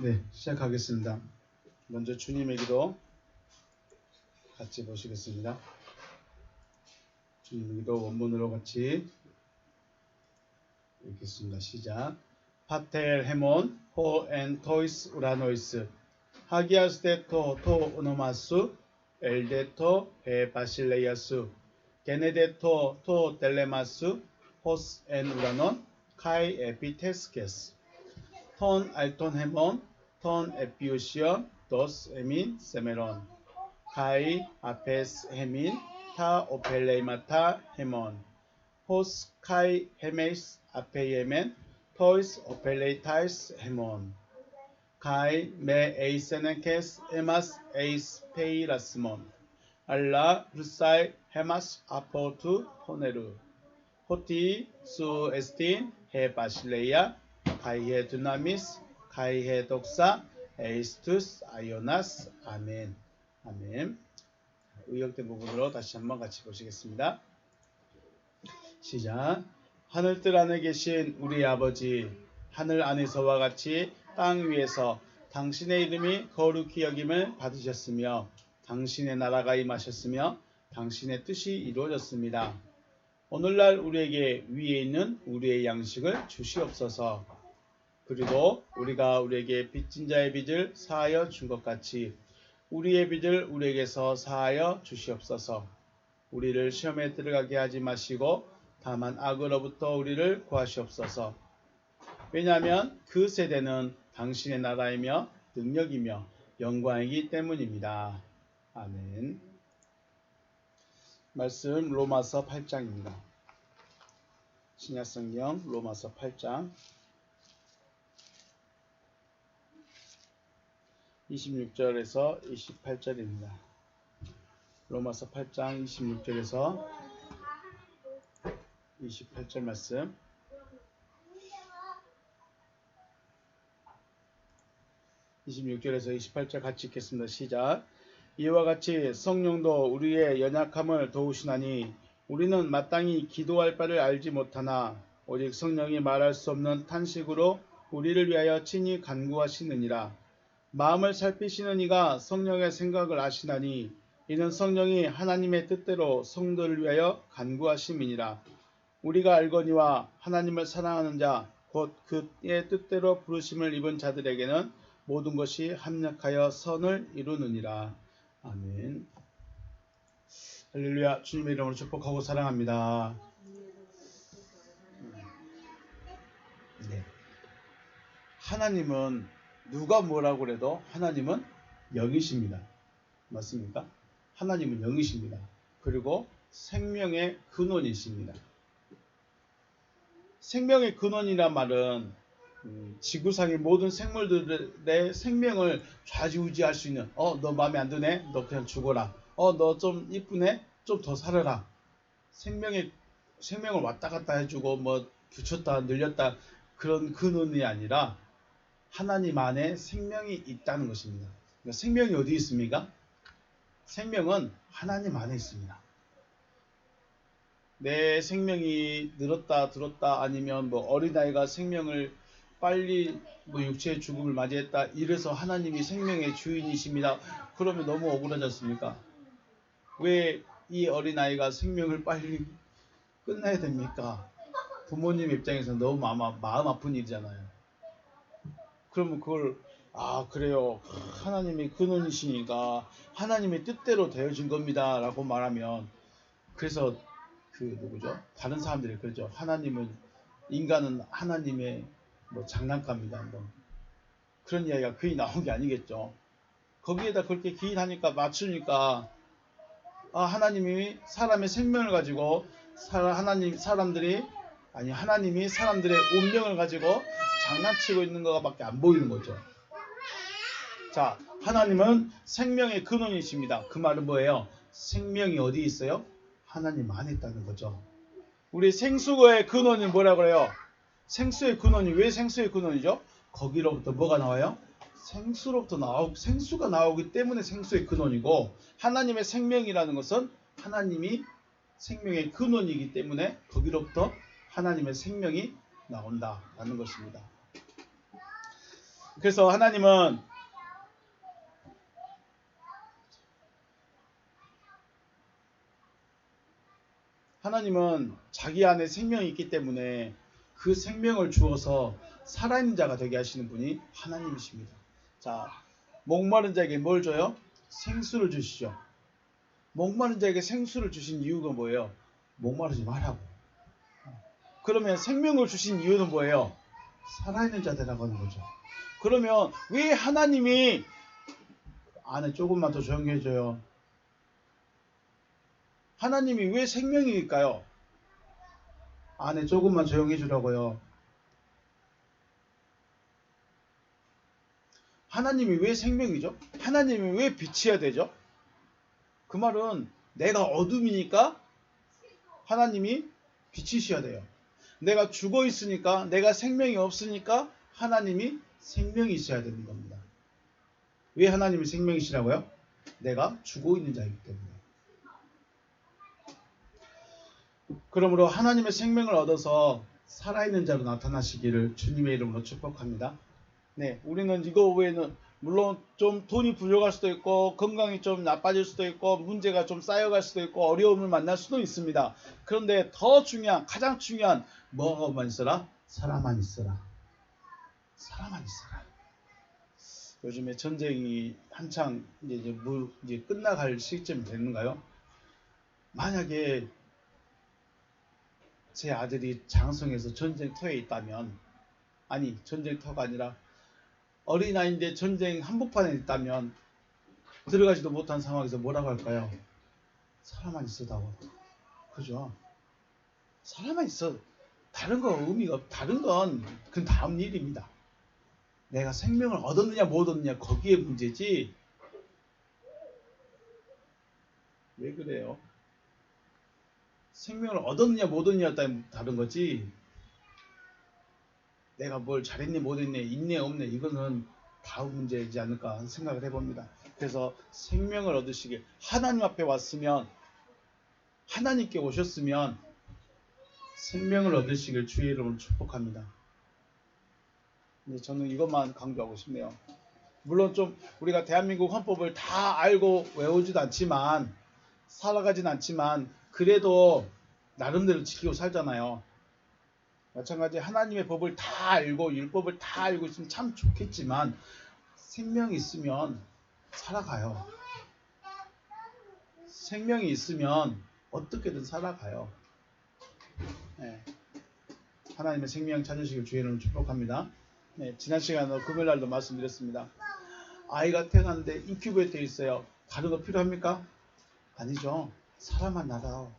네, 시작하겠습니다. 먼저 주님의 기도 같이 보시겠습니다. 주님의 기도 원문으로 같이 읽겠습니다. 시작. 파텔 헤몬 호엔 토이스 우라노이스 하기아스데토 토 오노마스 엘데토 에 바실레이아스 게네데토 토 델레마스 호스 엔 우라논 카이 에피테스케스 톤 알톤 헤몬 톤 에피우시언 도스 에민 세메론 카이 아페스 헤민 타 오펠레이마타 헤몬 호스 카이 헤메이스 아페이에멘 토이스 오펠레이타이스 헤몬 카이 메 에이세네케스 에마스 에이스 페이라스몬 알라 루사이 헤마스 아포투 토네르 호티 수 에스틴 헤 바실레이아 카이헤 두나미스 카이헤 독사 에이스투스 아이오나스 아멘. 아멘. 의역된 부분으로 다시 한번 같이 보시겠습니다. 시작. 하늘뜰 안에 계신 우리 아버지, 하늘 안에서와 같이 땅 위에서 당신의 이름이 거룩히 여김을 받으셨으며 당신의 나라가 임하셨으며 당신의 뜻이 이루어졌습니다. 오늘날 우리에게 위에 있는 우리의 양식을 주시옵소서. 그리고 우리가 우리에게 빚진 자의 빚을 사하여 준 것 같이 우리의 빚을 우리에게서 사하여 주시옵소서. 우리를 시험에 들어가게 하지 마시고 다만 악으로부터 우리를 구하시옵소서. 왜냐하면 그 세대는 당신의 나라이며 능력이며 영광이기 때문입니다. 아멘. 말씀 로마서 8장입니다. 신약성경 로마서 8장 26절에서 28절입니다. 로마서 8장 26절에서 28절 말씀. (26절에서 28절) 같이 읽겠습니다. 시작. 이와 같이 성령도 우리의 연약함을 도우시나니 우리는 마땅히 기도할 바를 알지 못하나 오직 성령이 말할 수 없는 탄식으로 우리를 위하여 친히 간구하시느니라. 마음을 살피시는 이가 성령의 생각을 아시나니 이는 성령이 하나님의 뜻대로 성도를 위하여 간구하심이니라. 우리가 알거니와 하나님을 사랑하는 자 곧 그의 뜻대로 부르심을 입은 자들에게는 모든 것이 합력하여 선을 이루느니라. 아멘. 할렐루야. 주님의 이름으로 축복하고 사랑합니다. 네. 하나님은 누가 뭐라고 그래도 하나님은 영이십니다. 맞습니까? 하나님은 영이십니다. 그리고 생명의 근원이십니다. 생명의 근원이란 말은 지구상의 모든 생물들의 생명을 좌지우지할 수 있는 너 마음에 안 드네? 너 그냥 죽어라. 너 좀 이쁘네? 좀 더 살아라. 생명을 왔다 갔다 해주고 뭐 붙였다 늘렸다 그런 근원이 아니라 하나님 안에 생명이 있다는 것입니다. 그러니까 생명이 어디 있습니까? 생명은 하나님 안에 있습니다. 내 생명이 늘었다 들었다 아니면 뭐 어린아이가 생명을 빨리 뭐 육체의 죽음을 맞이했다 이래서 하나님이 생명의 주인이십니다. 그러면 너무 억울하지 않습니까? 왜 이 어린아이가 생명을 빨리 끝내야 됩니까? 부모님 입장에서 너무 마음 아픈 일이잖아요. 그러면 그걸 그래요. 하나님이 근원이시니까 하나님의 뜻대로 되어진 겁니다 라고 말하면 그래서 누구죠? 다른 사람들이 그러죠. 인간은 하나님의 뭐 장난감이다. 뭐 그런 이야기가 거의 나온 게 아니겠죠. 거기에다 그렇게 기인하니까 맞추니까 하나님이 사람의 생명을 가지고 하나님이 사람들의 운명을 가지고 장난치고 있는 것밖에 안 보이는 거죠. 자, 하나님은 생명의 근원이십니다. 그 말은 뭐예요? 생명이 어디 있어요? 하나님 안에 있다는 거죠. 우리 생수의 근원이 뭐라 그래요? 생수의 근원이 왜 생수의 근원이죠? 거기로부터 뭐가 나와요? 생수가 나오기 때문에 생수의 근원이고 하나님의 생명이라는 것은 하나님이 생명의 근원이기 때문에 거기로부터 하나님의 생명이 나온다라는 것입니다. 그래서 하나님은 자기 안에 생명이 있기 때문에 그 생명을 주어서 살아있는 자가 되게 하시는 분이 하나님이십니다. 자, 목마른 자에게 뭘 줘요? 생수를 주시죠. 목마른 자에게 생수를 주신 이유가 뭐예요? 목마르지 말라고. 그러면 생명을 주신 이유는 뭐예요? 살아있는 자 되라고 하는 거죠. 그러면 왜 하나님이 안에 조금만 더 조용히 해줘요. 하나님이 왜 생명일까요? 안에 조금만 조용히 해주라고요. 하나님이 왜 생명이죠? 하나님이 왜 빛이어야 되죠? 그 말은 내가 어둠이니까 하나님이 빛이셔야 돼요. 내가 죽어 있으니까, 내가 생명이 없으니까 하나님이 생명이 있어야 되는 겁니다. 왜 하나님이 생명이시라고요? 내가 죽어 있는 자이기 때문에. 그러므로 하나님의 생명을 얻어서 살아있는 자로 나타나시기를 주님의 이름으로 축복합니다. 네, 우리는 이거 외에는 물론 좀 돈이 부족할 수도 있고 건강이 좀 나빠질 수도 있고 문제가 좀 쌓여갈 수도 있고 어려움을 만날 수도 있습니다. 그런데 더 중요한, 가장 중요한 뭐만 있어라? 사랑만 있어라. 사랑만 있어라. 요즘에 전쟁이 한창 이제 끝나갈 시점이 됐는가요? 만약에 제 아들이 장성에서 전쟁터에 있다면, 아니 전쟁터가 아니라 어린아이인데 전쟁 한복판에 있다면 들어가지도 못한 상황에서 뭐라고 할까요? 사람만 있어다오. 그죠? 사람만 있어. 다른 거 의미가 없. 다른 건 그건 다음 일입니다. 내가 생명을 얻었느냐 못 얻느냐 거기에 문제지. 왜 그래요? 생명을 얻었느냐 못 얻느냐 따위 다른 거지. 내가 뭘 잘했네 못했네 있네 없네 이거는 다음 문제이지 않을까 생각을 해봅니다. 그래서 생명을 얻으시길, 하나님 앞에 왔으면, 하나님께 오셨으면 생명을 얻으시길 주의 이름으로 축복합니다. 저는 이것만 강조하고 싶네요. 물론 좀 우리가 대한민국 헌법을 다 알고 외우지도 않지만, 살아가진 않지만 그래도 나름대로 지키고 살잖아요. 마찬가지 하나님의 법을 다 알고 율법을 다 알고 있으면 참 좋겠지만 생명이 있으면 살아가요. 생명이 있으면 어떻게든 살아가요. 네. 하나님의 생명 찾으시길 주의 이름으로 축복합니다. 네, 지난 시간에 금요일날도 말씀드렸습니다. 아이가 태어났는데 인큐베이터에 있어요. 다른 거 필요합니까? 아니죠. 사람만 나다오.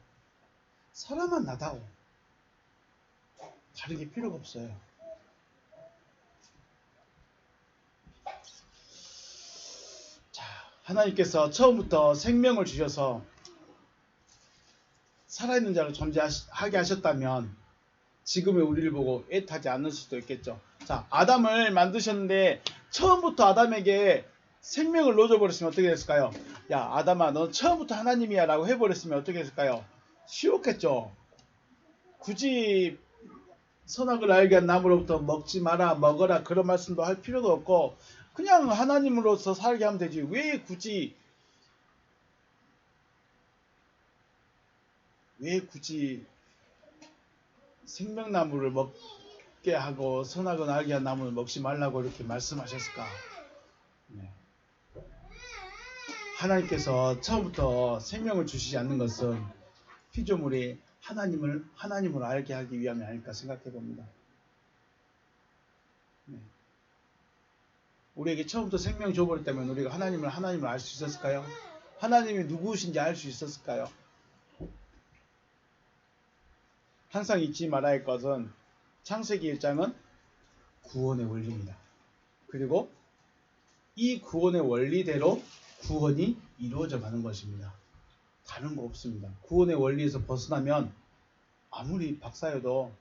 사람만 나다오. 다른 게 필요가 없어요. 자, 하나님께서 처음부터 생명을 주셔서 살아있는 자로 존재하게 하셨다면 지금의 우리를 보고 애타지 않을 수도 있겠죠. 자, 아담을 만드셨는데 처음부터 아담에게 생명을 넣어버렸으면 어떻게 됐을까요? 야, 아담아, 너 처음부터 하나님이야 라고 해버렸으면 어떻게 됐을까요? 쉬웠겠죠. 굳이 선악을 알게 한 나무로부터 먹지 마라, 먹어라 그런 말씀도 할 필요도 없고 그냥 하나님으로서 살게 하면 되지. 왜 굳이 생명나무를 먹게 하고 선악을 알게 한 나무를 먹지 말라고 이렇게 말씀하셨을까? 네. 하나님께서 처음부터 생명을 주시지 않는 것은 피조물이 하나님을 알게 하기 위함이 아닐까 생각해 봅니다. 네. 우리에게 처음부터 생명 줘버렸다면 우리가 하나님을 알 수 있었을까요? 하나님이 누구신지 알 수 있었을까요? 항상 잊지 말아야 할 것은 창세기 1장은 구원의 원리입니다. 그리고 이 구원의 원리대로 구원이 이루어져 가는 것입니다. 다른 거 없습니다. 구원의 원리에서 벗어나면 아무리 박사여도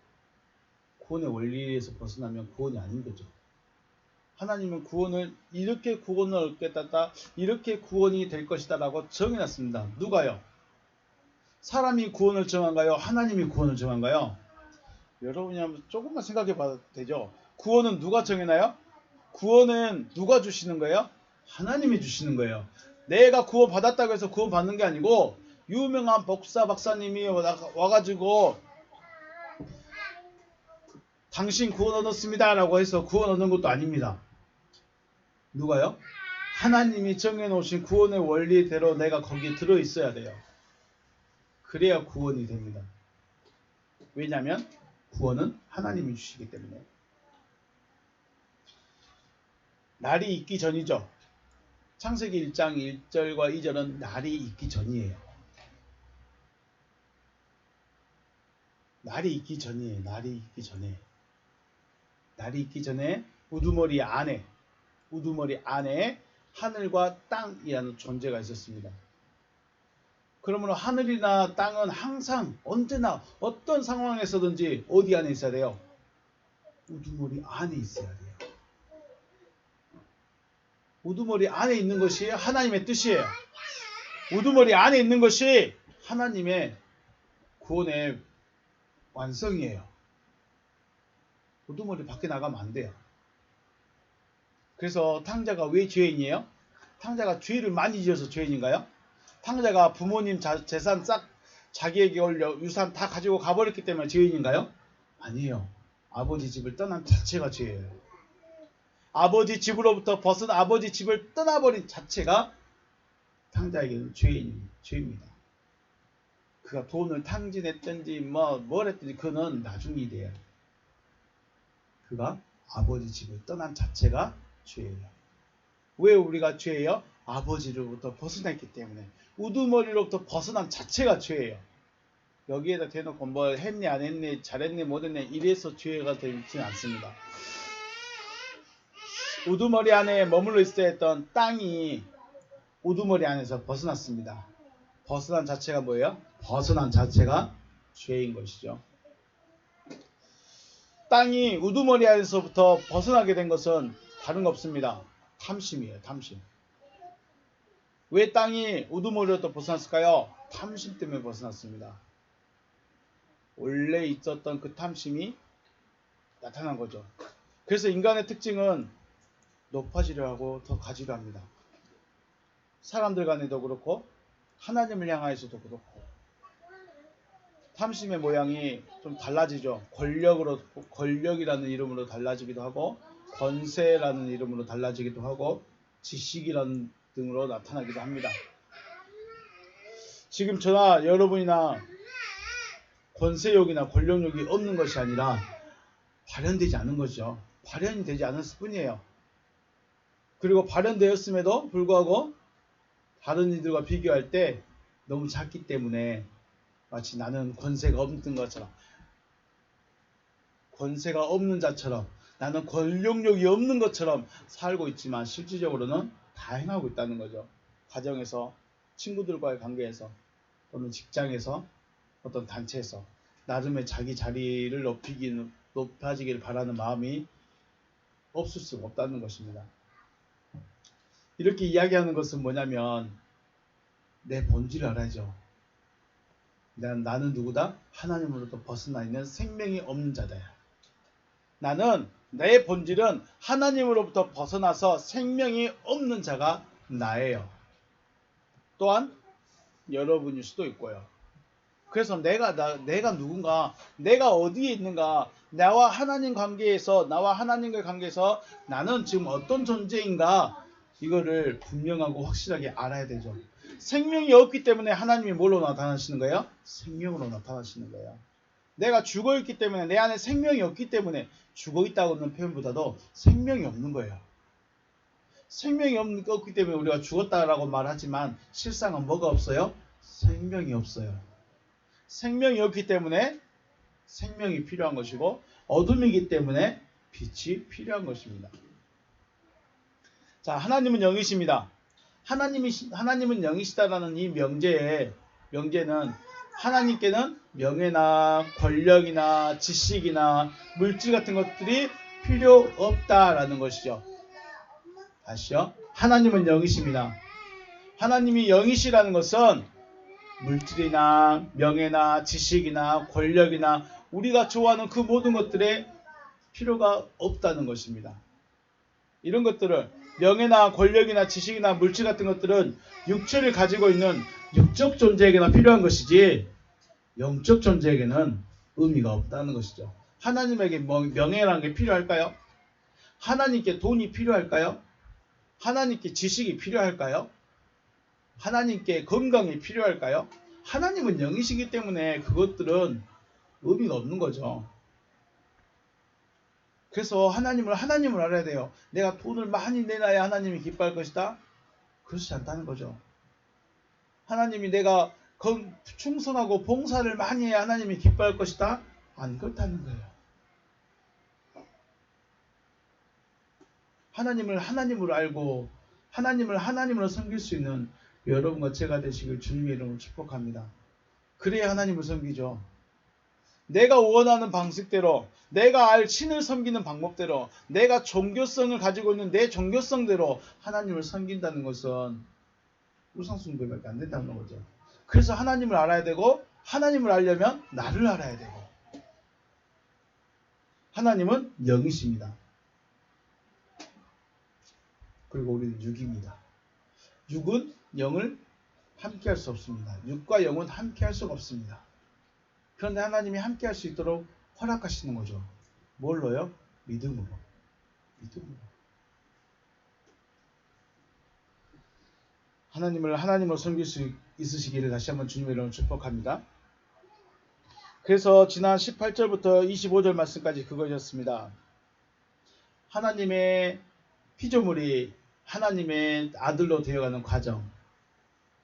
구원의 원리에서 벗어나면 구원이 아닌 거죠. 하나님은 이렇게 구원을 얻겠다, 이렇게 구원이 될 것이다 라고 정해놨습니다. 누가요? 사람이 구원을 정한가요? 하나님이 구원을 정한가요? 여러분이 한번 조금만 생각해 봐도 되죠. 구원은 누가 정해나요? 구원은 누가 주시는 거예요? 하나님이 주시는 거예요. 내가 구원 받았다고 해서 구원 받는 게 아니고 유명한 복사 박사님이 와가지고 당신 구원 얻었습니다 라고 해서 구원 얻는 것도 아닙니다. 누가요? 하나님이 정해놓으신 구원의 원리대로 내가 거기에 들어있어야 돼요. 그래야 구원이 됩니다. 왜냐하면 구원은 하나님이 주시기 때문에. 날이 있기 전이죠. 창세기 1장 1절과 2절은 날이 있기 전이에요. 날이 있기 전이에요. 날이 있기 전에. 날이 있기 전에 우두머리 안에 하늘과 땅이라는 존재가 있었습니다. 그러므로 하늘이나 땅은 항상 언제나 어떤 상황에서든지 어디 안에 있어야 돼요? 우두머리 안에 있어야 돼요. 우두머리 안에 있는 것이 하나님의 뜻이에요. 우두머리 안에 있는 것이 하나님의 구원의 완성이에요. 우두머리 밖에 나가면 안 돼요. 그래서 탕자가 왜 죄인이에요? 탕자가 죄를 많이 지어서 죄인인가요? 탕자가 부모님 재산 싹 자기에게 올려 유산 다 가지고 가버렸기 때문에 죄인인가요? 아니에요. 아버지 집을 떠난 자체가 죄예요. 아버지 집으로부터 벗은 아버지 집을 떠나버린 자체가 탕자에게는 죄입니다. 그가 돈을 탕진했든지 뭘 했든지 그는 나중 일이에요. 그가 아버지 집을 떠난 자체가 죄예요. 왜 우리가 죄예요? 아버지로부터 벗어났기 때문에. 우두머리로부터 벗어난 자체가 죄예요. 여기에다 대놓고 뭘 했니 안 했니 잘했니 못했니 이래서 죄가 되지는 않습니다. 우두머리 안에 머물러 있어야 했던 땅이 우두머리 안에서 벗어났습니다. 벗어난 자체가 뭐예요? 벗어난 자체가 죄인 것이죠. 땅이 우두머리 안에서부터 벗어나게 된 것은 다른 거 없습니다. 탐심이에요. 탐심. 왜 땅이 우두머리로부터 벗어났을까요? 탐심 때문에 벗어났습니다. 원래 있었던 그 탐심이 나타난 거죠. 그래서 인간의 특징은 높아지려 하고 더 가지려 합니다. 사람들 간에도 그렇고 하나님을 향하여서도 그렇고 탐심의 모양이 좀 달라지죠. 권력이라는 이름으로 달라지기도 하고 권세라는 이름으로 달라지기도 하고 지식이라는 등으로 나타나기도 합니다. 지금 저나 여러분이나 권세욕이나 권력욕이 없는 것이 아니라 발현되지 않은 거죠. 발현이 되지 않았을 뿐이에요. 그리고 발현되었음에도 불구하고 다른 이들과 비교할 때 너무 작기 때문에 마치 나는 권세가 없는 것처럼 권세가 없는 자처럼 나는 권력욕이 없는 것처럼 살고 있지만 실질적으로는 다 행하고 있다는 거죠. 가정에서 친구들과의 관계에서 또는 직장에서 어떤 단체에서 나름의 자기 자리를 높아지기를 바라는 마음이 없을 수가 없다는 것입니다. 이렇게 이야기하는 것은 뭐냐면 내 본질을 알아야죠. 나는 누구다? 하나님으로부터 벗어나 있는 생명이 없는 자다. 나는 내 본질은 하나님으로부터 벗어나서 생명이 없는 자가 나예요. 또한 여러분일 수도 있고요. 그래서 내가 누군가, 내가 어디에 있는가, 나와 하나님과의 관계에서 나는 지금 어떤 존재인가 이거를 분명하고 확실하게 알아야 되죠. 생명이 없기 때문에 하나님이 뭘로 나타나시는 거예요? 생명으로 나타나시는 거예요. 내가 죽어있기 때문에 내 안에 생명이 없기 때문에 죽어있다고는 표현보다도 생명이 없는 거예요. 생명이 없기 때문에 우리가 죽었다라고 말하지만 실상은 뭐가 없어요? 생명이 없어요. 생명이 없기 때문에 생명이 필요한 것이고 어둠이기 때문에 빛이 필요한 것입니다. 자, 하나님은 영이십니다. 하나님은 영이시다라는 이 명제는 하나님께는 명예나 권력이나 지식이나 물질 같은 것들이 필요 없다라는 것이죠. 다시요. 하나님은 영이십니다. 하나님이 영이시라는 것은 물질이나 명예나 지식이나 권력이나 우리가 좋아하는 그 모든 것들에 필요가 없다는 것입니다. 이런 것들을 명예나 권력이나 지식이나 물질 같은 것들은 육체를 가지고 있는 육적 존재에게나 필요한 것이지 영적 존재에게는 의미가 없다는 것이죠. 하나님에게 명예라는 게 필요할까요? 하나님께 돈이 필요할까요? 하나님께 지식이 필요할까요? 하나님께 건강이 필요할까요? 하나님은 영이시기 때문에 그것들은 의미가 없는 거죠. 그래서 하나님을 알아야 돼요. 내가 돈을 많이 내놔야 하나님이 기뻐할 것이다? 그렇지 않다는 거죠. 하나님이 내가 충성하고 봉사를 많이 해야 하나님이 기뻐할 것이다? 안 그렇다는 거예요. 하나님을 하나님으로 알고 하나님을 하나님으로 섬길 수 있는 여러분과 제가 되시길 주님의 이름으로 축복합니다. 그래야 하나님을 섬기죠. 내가 원하는 방식대로, 내가 알 신을 섬기는 방법대로, 내가 종교성을 가지고 있는 내 종교성대로 하나님을 섬긴다는 것은 우상숭배밖에 안 된다는 거죠. 그래서 하나님을 알아야 되고, 하나님을 알려면 나를 알아야 되고, 하나님은 영이십니다. 그리고 우리는 육입니다. 육은 영을 함께할 수 없습니다. 육과 영은 함께할 수가 없습니다. 그런데 하나님이 함께할 수 있도록 허락하시는 거죠. 뭘로요? 믿음으로. 믿음으로. 하나님을 하나님으로 섬길 수 있으시기를 다시 한번 주님의 이름으로 축복합니다. 그래서 지난 18절부터 25절 말씀까지 그것이었습니다. 하나님의 피조물이 하나님의 아들로 되어가는 과정.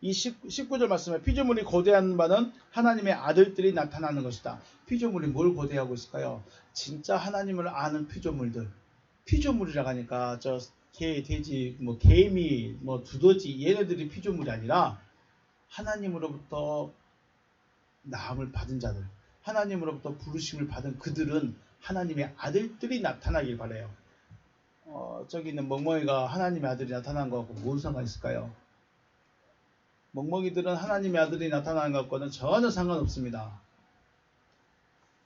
이 19절 말씀에 피조물이 고대하는 바는 하나님의 아들들이 나타나는 것이다. 피조물이 뭘 고대하고 있을까요? 진짜 하나님을 아는 피조물들. 피조물이라고 하니까 저 개, 돼지, 개미, 두더지 얘네들이 피조물이 아니라 하나님으로부터 나음을 받은 자들, 하나님으로부터 부르심을 받은 그들은 하나님의 아들들이 나타나길 바라요. 저기 있는 멍멍이가 하나님의 아들이 나타난 것하고 뭔 상관이 있을까요? 멍멍이들은 하나님의 아들이 나타나는 것과는 전혀 상관없습니다.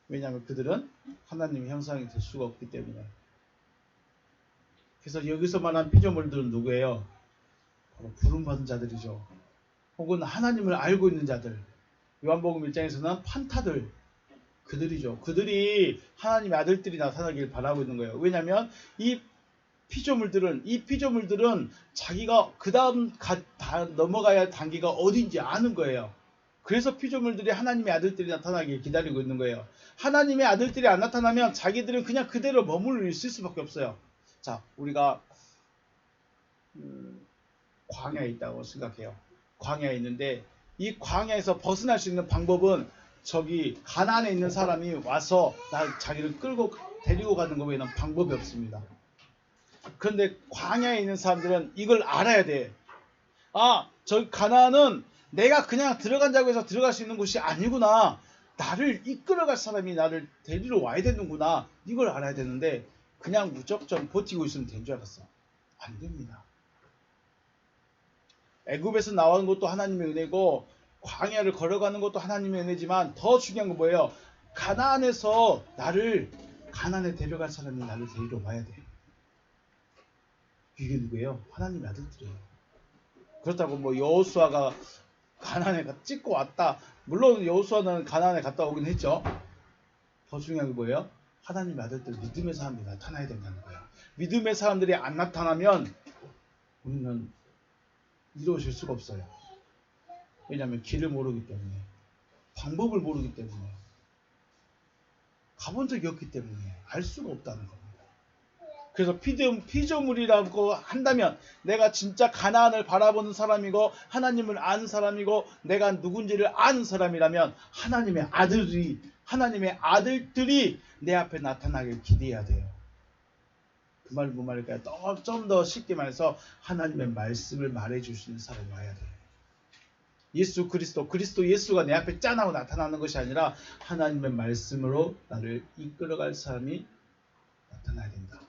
왜냐하면 그들은 하나님의 형상이 될 수가 없기 때문에. 그래서 여기서 말한 피조물들은 누구예요? 바로 부름받은 자들이죠. 혹은 하나님을 알고 있는 자들. 요한복음 1장에서는 판타들. 그들이죠. 그들이 하나님의 아들들이 나타나길 바라고 있는 거예요. 왜냐하면 이 피조물들은 자기가 그 다음 넘어가야 할 단계가 어딘지 아는 거예요. 그래서 피조물들이 하나님의 아들들이 나타나길 기다리고 있는 거예요. 하나님의 아들들이 안 나타나면 자기들은 그냥 그대로 머물러 있을 수밖에 없어요. 자, 우리가 광야에 있다고 생각해요. 광야에 있는데 이 광야에서 벗어날 수 있는 방법은 저기 가나안에 있는 사람이 와서 자기를 끌고 데리고 가는 거 외에는 방법이 없습니다. 그런데 광야에 있는 사람들은 이걸 알아야 돼. 저기 가나안은 내가 그냥 들어간다고 해서 들어갈 수 있는 곳이 아니구나. 나를 이끌어갈 사람이 나를 데리러 와야 되는구나. 이걸 알아야 되는데 그냥 무작정 버티고 있으면 된 줄 알았어. 안 됩니다. 애굽에서 나오는 것도 하나님의 은혜고 광야를 걸어가는 것도 하나님의 은혜지만 더 중요한 건 뭐예요? 가나안에서 가나안에 데려갈 사람이 나를 데리러 와야 돼. 이게 누구예요? 하나님의 아들들이에요. 그렇다고 여호수아가 가나안에 찍고 왔다. 물론 여호수아는 가나안에 갔다 오긴 했죠. 더 중요한 게 뭐예요? 하나님의 아들들 믿음의 사람들이 나타나야 된다는 거예요. 믿음의 사람들이 안 나타나면 우리는 이루어질 수가 없어요. 왜냐하면 길을 모르기 때문에, 방법을 모르기 때문에, 가본 적이 없기 때문에 알 수가 없다는 겁니다. 그래서 피조물이라고 한다면 내가 진짜 가나안을 바라보는 사람이고 하나님을 아는 사람이고 내가 누군지를 아는 사람이라면 하나님의 아들들이 내 앞에 나타나길 기대해야 돼요. 그 말은 뭔 말일까요? 좀 더 쉽게 말해서 하나님의 말씀을 말해주시는 사람이 와야 돼요. 예수 그리스도 예수가 내 앞에 짠하고 나타나는 것이 아니라 하나님의 말씀으로 나를 이끌어갈 사람이 나타나야 된다.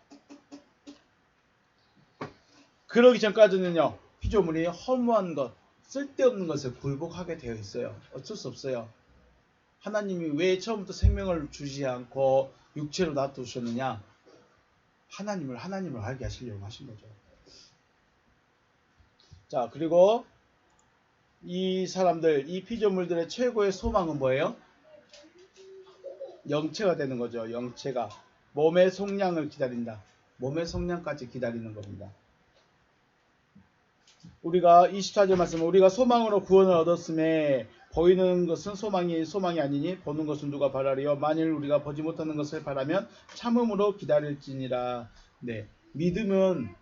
그러기 전까지는요, 피조물이 허무한 것, 쓸데없는 것에 굴복하게 되어 있어요. 어쩔 수 없어요. 하나님이 왜 처음부터 생명을 주지 않고 육체로 놔두셨느냐? 하나님을 알게 하시려고 하신 거죠. 자, 그리고 이 사람들, 이 피조물들의 최고의 소망은 뭐예요? 영체가 되는 거죠. 영체가. 몸의 속량을 기다린다. 몸의 속량까지 기다리는 겁니다. 우리가 24절 말씀, 우리가 소망으로 구원을 얻었음에 보이는 것은 소망이 아니니 보는 것은 누가 바라리요. 만일 우리가 보지 못하는 것을 바라면 참음으로 기다릴지니라. 네, 믿음은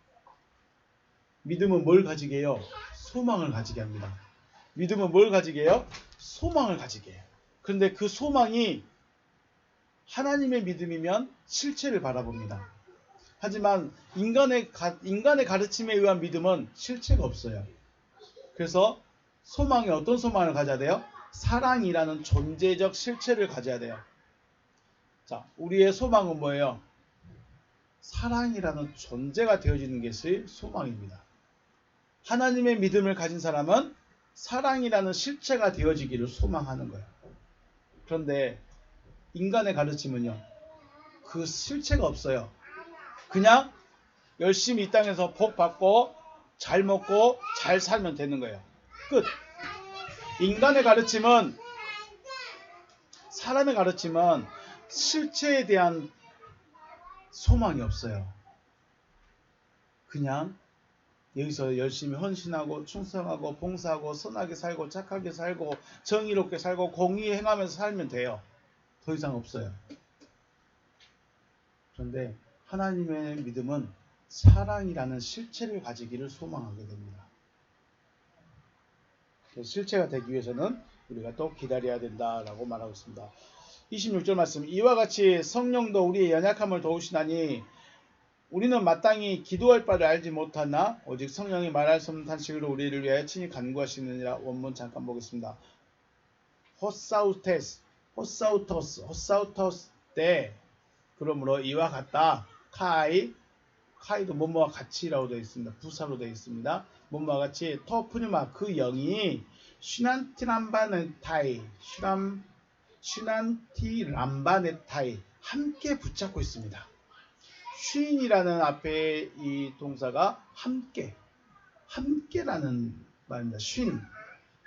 뭘 가지게 해요? 소망을 가지게 합니다. 믿음은 뭘 가지게 해요? 소망을 가지게 해요. 그런데 그 소망이 하나님의 믿음이면 실체를 바라봅니다. 하지만 인간의 가르침에 의한 믿음은 실체가 없어요. 그래서 소망이 어떤 소망을 가져야 돼요? 사랑이라는 존재적 실체를 가져야 돼요. 자, 우리의 소망은 뭐예요? 사랑이라는 존재가 되어지는 것이 소망입니다. 하나님의 믿음을 가진 사람은 사랑이라는 실체가 되어지기를 소망하는 거예요. 그런데 인간의 가르침은요, 그 실체가 없어요. 그냥 열심히 이 땅에서 복 받고 잘 먹고 잘 살면 되는 거예요. 끝. 인간의 가르침은, 사람의 가르침은 실체에 대한 소망이 없어요. 그냥 여기서 열심히 헌신하고 충성하고 봉사하고 선하게 살고 착하게 살고 정의롭게 살고 공의 행하면서 살면 돼요. 더 이상 없어요. 그런데 하나님의 믿음은 사랑이라는 실체를 가지기를 소망하게 됩니다. 실체가 되기 위해서는 우리가 또 기다려야 된다라고 말하고 있습니다. 26절 말씀, 이와 같이 성령도 우리의 연약함을 도우시나니 우리는 마땅히 기도할 바를 알지 못하나 오직 성령이 말할 수 없는 탄식으로 우리를 위하여 친히 간구하시느니라. 원문 잠깐 보겠습니다. 호사우토스 때 그러므로 이와 같다. 카이도 뭐뭐와 같이라고 되어 있습니다. 부사로 되어 있습니다. 뭐뭐와 같이 토프뉴마 그 영이 슈난티람바네타이 슈난티람바네타이 함께 붙잡고 있습니다. 쉰이라는 앞에 이 동사가 함께라는 말입니다. 쉰.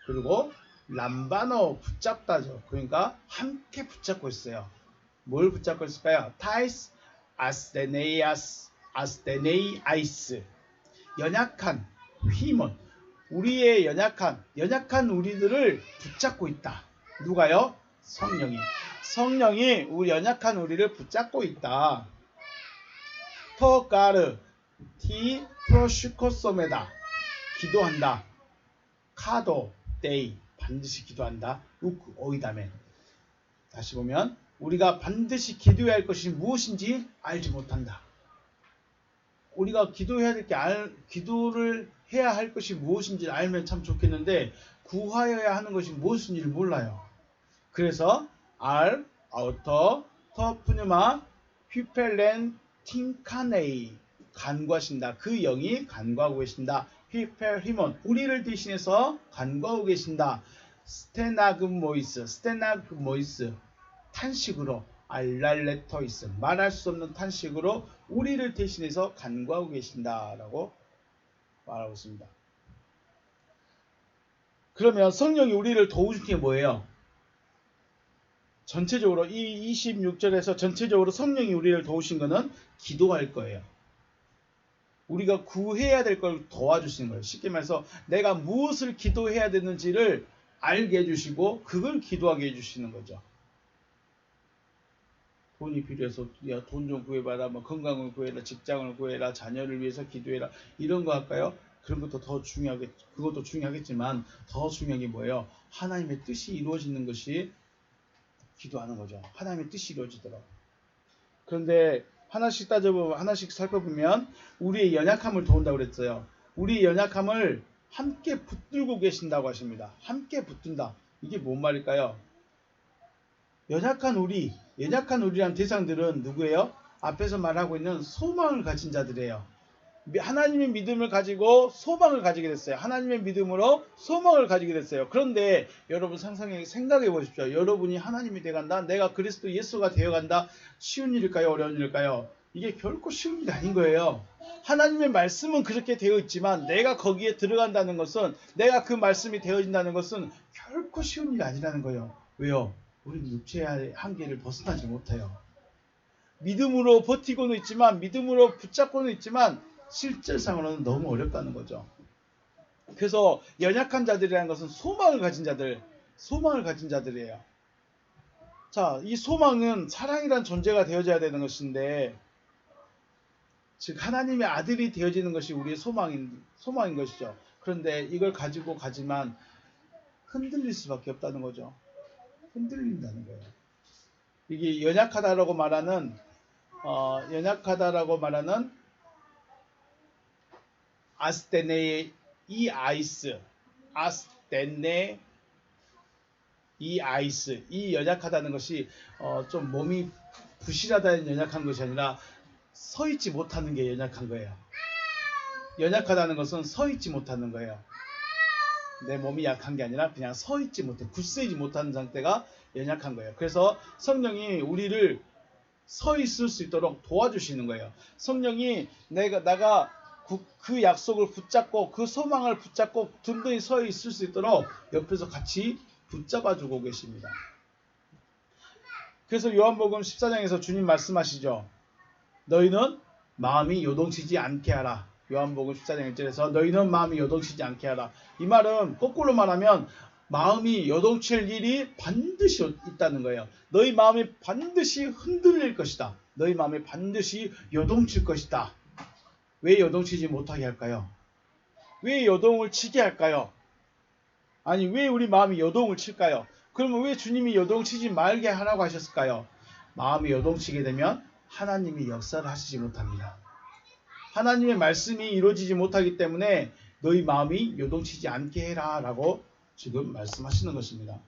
그리고 람바노 붙잡다죠. 그러니까 함께 붙잡고 있어요. 뭘 붙잡고 있을까요? 타이스 아스테네이아이스 연약한 힘은 우리의 연약한 우리들을 붙잡고 있다. 누가요? 성령이 우리 연약한 우리를 붙잡고 있다. 토가르 티 프로슈코소메다 기도한다. 카도 데이 반드시 기도한다. 우크 오이다멘. 다시 보면 우리가 반드시 기도해야 할 것이 무엇인지 알지 못한다. 우리가 기도를 해야 할 것이 무엇인지 알면 참 좋겠는데 구하여야 하는 것이 무엇인지를 몰라요. 그래서 아우터 터푸뉴마 휘펠렌 팅카네이 간구하신다. 그 영이 간구하고 계신다. 휘펠히몬 우리를 대신해서 간구하고 계신다. 스테나그모이스 탄식으로 알랄레토이스 말할 수 없는 탄식으로 우리를 대신해서 간구하고 계신다라고 말하고 있습니다. 그러면 성령이 우리를 도우신 게 뭐예요? 전체적으로 이 26절에서 전체적으로 성령이 우리를 도우신 것은 기도할 거예요. 우리가 구해야 될 걸 도와주시는 거예요. 쉽게 말해서 내가 무엇을 기도해야 되는지를 알게 해주시고 그걸 기도하게 해주시는 거죠. 돈이 필요해서 야, 돈 좀 구해봐라, 뭐 건강을 구해라, 직장을 구해라, 자녀를 위해서 기도해라 이런 거 할까요? 그런 것도 그것도 중요하겠지만 더 중요한 게 뭐예요? 하나님의 뜻이 이루어지는 것이 기도하는 거죠. 하나님의 뜻이 이루어지도록. 그런데 하나씩 따져보면 하나씩 살펴보면 우리의 연약함을 도운다고 그랬어요. 우리의 연약함을 함께 붙들고 계신다고 하십니다. 함께 붙든다. 이게 뭔 말일까요? 연약한 우리란 대상들은 누구예요? 앞에서 말하고 있는 소망을 가진 자들이에요. 하나님의 믿음을 가지고 소망을 가지게 됐어요. 하나님의 믿음으로 소망을 가지게 됐어요. 그런데 여러분 생각해 보십시오. 여러분이 하나님이 돼간다. 내가 그리스도 예수가 되어간다. 쉬운 일일까요? 어려운 일일까요? 이게 결코 쉬운 일이 아닌 거예요. 하나님의 말씀은 그렇게 되어 있지만 내가 거기에 들어간다는 것은, 내가 그 말씀이 되어진다는 것은 결코 쉬운 일이 아니라는 거예요. 왜요? 우리는 육체의 한계를 벗어나지 못해요. 믿음으로 버티고는 있지만, 믿음으로 붙잡고는 있지만 실질상으로는 너무 어렵다는 거죠. 그래서 연약한 자들이라는 것은 소망을 가진 자들이에요. 자, 이 소망은 사랑이란 존재가 되어져야 되는 것인데, 즉 하나님의 아들이 되어지는 것이 우리의 소망인 것이죠. 그런데 이걸 가지고 가지만 흔들릴 수밖에 없다는 거죠. 흔들린다는 거예요. 이게 연약하다라고 말하는 아스테네 아이스, 이 연약하다는 것이 좀 몸이 부실하다는 연약한 것이 아니라 서 있지 못하는 게 연약한 거예요. 연약하다는 것은 서 있지 못하는 거예요. 내 몸이 약한 게 아니라 그냥 서 있지 못해, 굳세지 못하는 상태가 연약한 거예요. 그래서 성령이 우리를 서 있을 수 있도록 도와주시는 거예요. 성령이 내가 그 약속을 붙잡고 그 소망을 붙잡고 든든히 서 있을 수 있도록 옆에서 같이 붙잡아주고 계십니다. 그래서 요한복음 14장에서 주님 말씀하시죠. 너희는 마음이 요동치지 않게 하라. 요한복음 14장 1절에서 너희는 마음이 요동치지 않게 하라. 이 말은 거꾸로 말하면 마음이 요동칠 일이 반드시 있다는 거예요. 너희 마음이 반드시 흔들릴 것이다. 너희 마음이 반드시 요동칠 것이다. 왜 요동치지 못하게 할까요? 왜 요동을 치게 할까요? 아니, 왜 우리 마음이 요동을 칠까요? 그러면 왜 주님이 요동치지 말게 하라고 하셨을까요? 마음이 요동치게 되면 하나님이 역사를 하시지 못합니다. 하나님의 말씀이 이루어지지 못하기 때문에 너희 마음이 요동치지 않게 해라 라고 지금 말씀하시는 것입니다.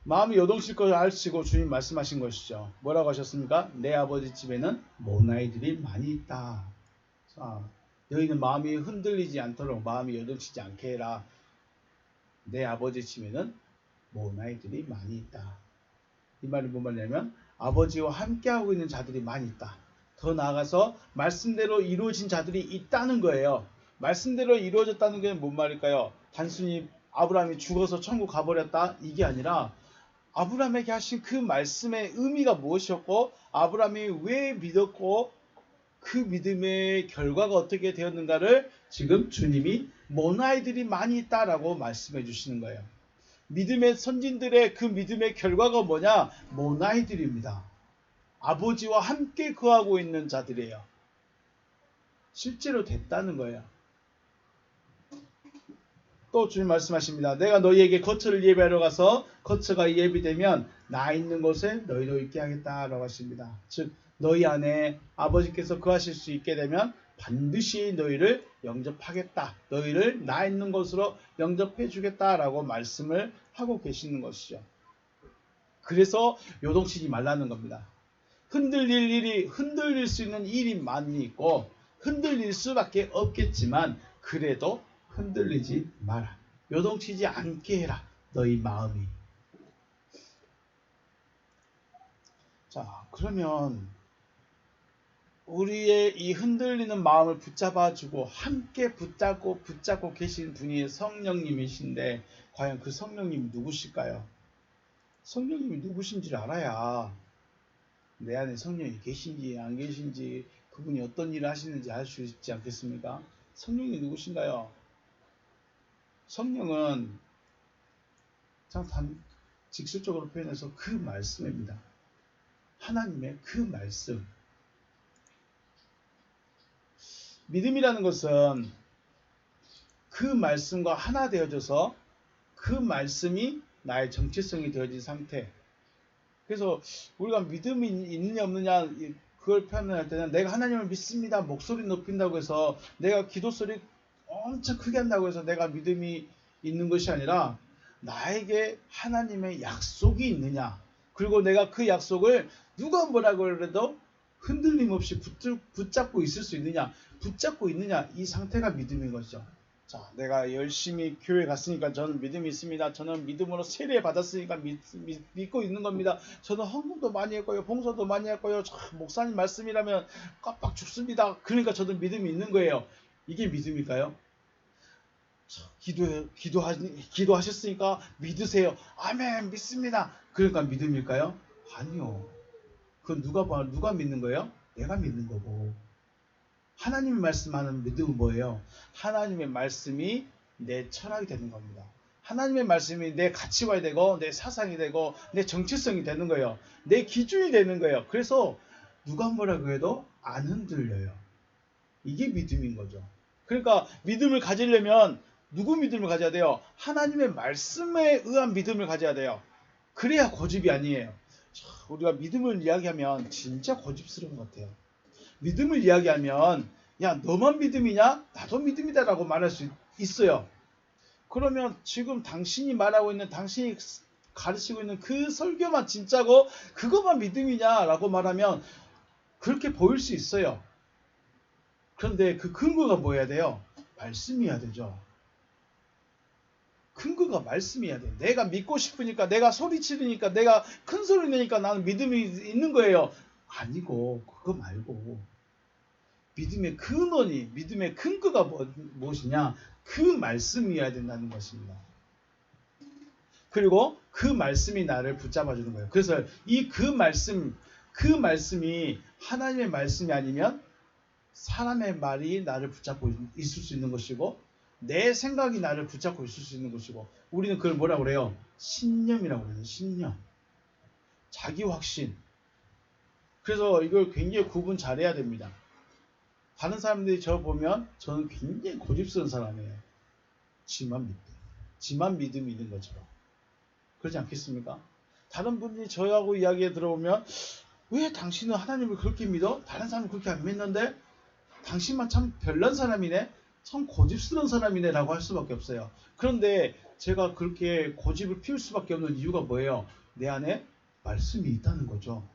마음이 요동칠 것을 알시고 주님 말씀하신 것이죠. 뭐라고 하셨습니까? 내 아버지 집에는 모나이들이 많이 있다. 자, 너희는 마음이 흔들리지 않도록, 마음이 요동치지 않게 해라. 내 아버지 집에는 모나이들이 많이 있다. 이 말이 뭔 말이냐면 아버지와 함께하고 있는 자들이 많이 있다. 더 나아가서 말씀대로 이루어진 자들이 있다는 거예요. 말씀대로 이루어졌다는 게 뭔 말일까요? 단순히 아브라함이 죽어서 천국 가버렸다 이게 아니라 아브라함에게 하신 그 말씀의 의미가 무엇이었고 아브라함이 왜 믿었고 그 믿음의 결과가 어떻게 되었는가를 지금 주님이 모나이들이 많이 있다라고 말씀해 주시는 거예요. 믿음의 선진들의 그 믿음의 결과가 뭐냐? 모나이들입니다. 아버지와 함께 거하고 있는 자들이에요. 실제로 됐다는 거예요. 또 주님 말씀하십니다. 내가 너희에게 거처를 예비하러 가서 거처가 예비되면 나 있는 곳에 너희도 있게 하겠다라고 하십니다. 즉 너희 안에 아버지께서 거하실 수 있게 되면 반드시 너희를 영접하겠다. 너희를 나 있는 곳으로 영접해 주겠다라고 말씀을 하고 계시는 것이죠. 그래서 요동치지 말라는 겁니다. 흔들릴 수 있는 일이 많이 있고 흔들릴 수밖에 없겠지만 그래도 흔들리지 마라. 요동치지 않게 해라. 너희 마음이. 자, 그러면 우리의 이 흔들리는 마음을 붙잡아주고 함께 붙잡고 계신 분이 성령님이신데 과연 그 성령님이 누구실까요? 성령님이 누구신지를 알아야 내 안에 성령이 계신지 안 계신지 그분이 어떤 일을 하시는지 알 수 있지 않겠습니까? 성령이 누구신가요? 성령은 참 직설적으로 표현해서 그 말씀입니다. 하나님의 그 말씀. 믿음이라는 것은 그 말씀과 하나 되어져서 그 말씀이 나의 정체성이 되어진 상태. 그래서 우리가 믿음이 있느냐 없느냐 그걸 표현할 때는 내가 하나님을 믿습니다. 목소리 높인다고 해서 내가 기도 소리 엄청 크게 한다고 해서 내가 믿음이 있는 것이 아니라 나에게 하나님의 약속이 있느냐. 그리고 내가 그 약속을 누가 뭐라고 해도 흔들림 없이 붙잡고 있을 수 있느냐. 붙잡고 있느냐, 이 상태가 믿음인 것이죠. 자, 내가 열심히 교회 갔으니까 저는 믿음이 있습니다. 저는 믿음으로 세례 받았으니까 믿고 있는 겁니다. 저는 헌금도 많이 했고요, 봉사도 많이 했고요, 목사님 말씀이라면 깜빡 죽습니다. 그러니까 저는 믿음이 있는 거예요. 이게 믿음일까요? 기도하셨으니까 믿으세요. 아멘, 믿습니다. 그러니까 믿음일까요? 아니요. 그건 누가 믿는 거예요? 내가 믿는 거고. 하나님의 말씀하는 믿음은 뭐예요? 하나님의 말씀이 내 철학이 되는 겁니다. 하나님의 말씀이 내 가치가 되고, 내 사상이 되고, 내 정체성이 되는 거예요. 내 기준이 되는 거예요. 그래서 누가 뭐라고 해도 안 흔들려요. 이게 믿음인 거죠. 그러니까 믿음을 가지려면 누구 믿음을 가져야 돼요? 하나님의 말씀에 의한 믿음을 가져야 돼요. 그래야 고집이 아니에요. 우리가 믿음을 이야기하면 진짜 고집스러운 것 같아요. 믿음을 이야기하면 야, 너만 믿음이냐? 나도 믿음이다 라고 말할 수 있어요. 그러면 지금 당신이 말하고 있는, 당신이 가르치고 있는 그 설교만 진짜고 그것만 믿음이냐 라고 말하면 그렇게 보일 수 있어요. 그런데 그 근거가 뭐여야 돼요? 말씀이어야 되죠. 근거가 말씀이어야 돼요. 내가 믿고 싶으니까, 내가 소리치르니까, 내가 큰 소리 내니까 나는 믿음이 있는 거예요. 아니고, 그거 말고 믿음의 근원이, 믿음의 근거가 무엇이냐? 그 말씀이어야 된다는 것입니다. 그리고 그 말씀이 나를 붙잡아주는 거예요. 그래서 그 말씀이 하나님의 말씀이 아니면 사람의 말이 나를 붙잡고 있을 수 있는 것이고, 내 생각이 나를 붙잡고 있을 수 있는 것이고, 우리는 그걸 뭐라고 그래요? 신념이라고 그래요. 신념. 자기 확신. 그래서 이걸 굉장히 구분 잘해야 됩니다. 다른 사람들이 저 보면 저는 굉장히 고집스러운 사람이에요. 지만 믿음이 있는 것처럼. 그렇지 않겠습니까? 다른 분들이 저하고 이야기에 들어보면 왜 당신은 하나님을 그렇게 믿어? 다른 사람은 그렇게 안 믿는데? 당신만 참 별난 사람이네? 참 고집스러운 사람이네? 라고 할 수밖에 없어요. 그런데 제가 그렇게 고집을 피울 수밖에 없는 이유가 뭐예요? 내 안에 말씀이 있다는 거죠.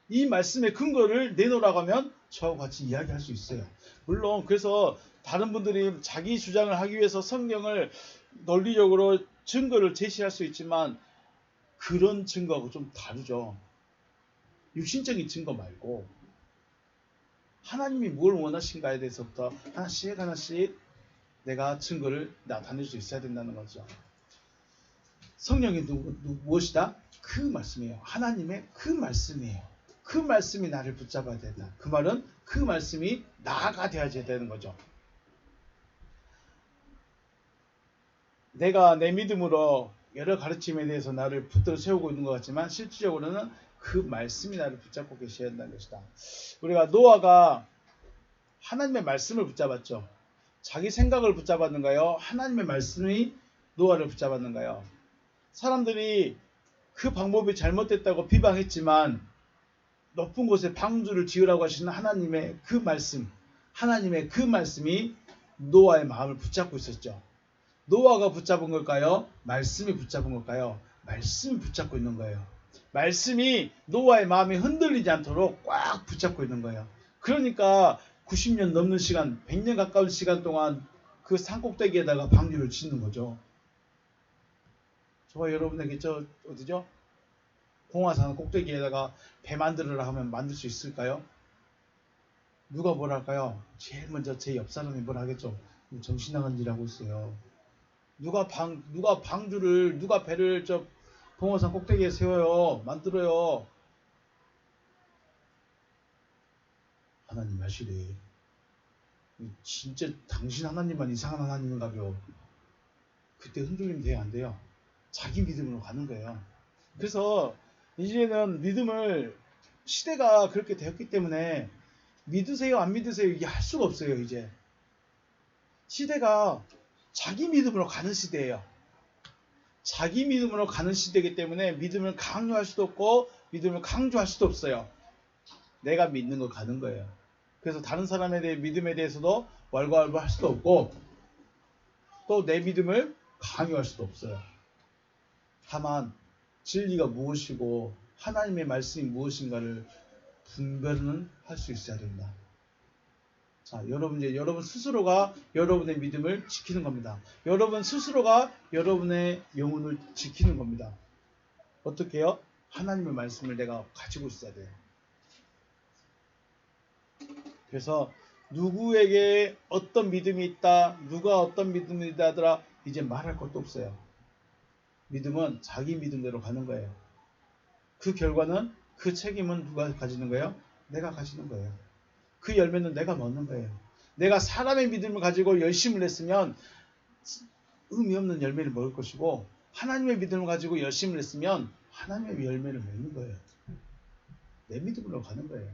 이 말씀의 근거를 내놓으라고 하면 저하고 같이 이야기할 수 있어요. 물론 그래서 다른 분들이 자기 주장을 하기 위해서 성경을 논리적으로 증거를 제시할 수 있지만 그런 증거하고 좀 다르죠. 육신적인 증거 말고 하나님이 뭘 원하신가에 대해서부터 하나씩 내가 증거를 나타낼 수 있어야 된다는 거죠. 성령이 무엇이다? 그 말씀이에요. 하나님의 그 말씀이에요. 그 말씀이 나를 붙잡아야 된다. 그 말은 그 말씀이 나가 되어야 되는 거죠. 내가 내 믿음으로 여러 가르침에 대해서 나를 붙들어 세우고 있는 것 같지만 실질적으로는 그 말씀이 나를 붙잡고 계셔야 한다는 것이다. 우리가 노아가 하나님의 말씀을 붙잡았죠. 자기 생각을 붙잡았는가요? 하나님의 말씀이 노아를 붙잡았는가요? 사람들이 그 방법이 잘못됐다고 비방했지만 높은 곳에 방주를 지으라고 하시는 하나님의 그 말씀이 노아의 마음을 붙잡고 있었죠. 노아가 붙잡은 걸까요? 말씀이 붙잡은 걸까요? 말씀이 붙잡고 있는 거예요. 말씀이 노아의 마음이 흔들리지 않도록 꽉 붙잡고 있는 거예요. 그러니까 90년 넘는 시간, 100년 가까운 시간 동안 그 산꼭대기에다가 방주를 짓는 거죠. 저와 여러분에게 어디죠? 공화산 꼭대기에다가 배 만들어라 하면 만들 수 있을까요? 누가 뭘 할까요? 제일 먼저 제 옆 사람이 뭘 하겠죠? 정신 나간 일 하고 있어요. 누가 배를 봉화산 꼭대기에 세워요? 만들어요? 하나님 하시래. 진짜 당신 하나님만 이상한 하나님인가요? 그때 흔들리면 돼요, 안 돼요? 자기 믿음으로 가는 거예요. 그래서 이제는 믿음을, 시대가 그렇게 되었기 때문에 믿으세요 안 믿으세요 이게 할 수가 없어요. 이제 시대가 자기 믿음으로 가는 시대예요. 자기 믿음으로 가는 시대이기 때문에 믿음을 강요할 수도 없고 믿음을 강조할 수도 없어요. 내가 믿는 거 가는 거예요. 그래서 다른 사람에 대해 믿음에 대해서도 왈가왈부할 수도 없고 또 내 믿음을 강요할 수도 없어요. 다만 진리가 무엇이고 하나님의 말씀이 무엇인가를 분별은 할 수 있어야 된다. 자, 여러분 스스로가 여러분의 믿음을 지키는 겁니다. 여러분 스스로가 여러분의 영혼을 지키는 겁니다. 어떻게 해요? 하나님의 말씀을 내가 가지고 있어야 돼요. 그래서 누구에게 어떤 믿음이 있다, 누가 어떤 믿음이 있다 하더라, 이제 말할 것도 없어요. 믿음은 자기 믿음대로 가는 거예요. 그 결과는, 그 책임은 누가 가지는 거예요? 내가 가지는 거예요. 그 열매는 내가 먹는 거예요. 내가 사람의 믿음을 가지고 열심을 했으면 의미 없는 열매를 먹을 것이고, 하나님의 믿음을 가지고 열심을 했으면 하나님의 열매를 맺는 거예요. 내 믿음으로 가는 거예요.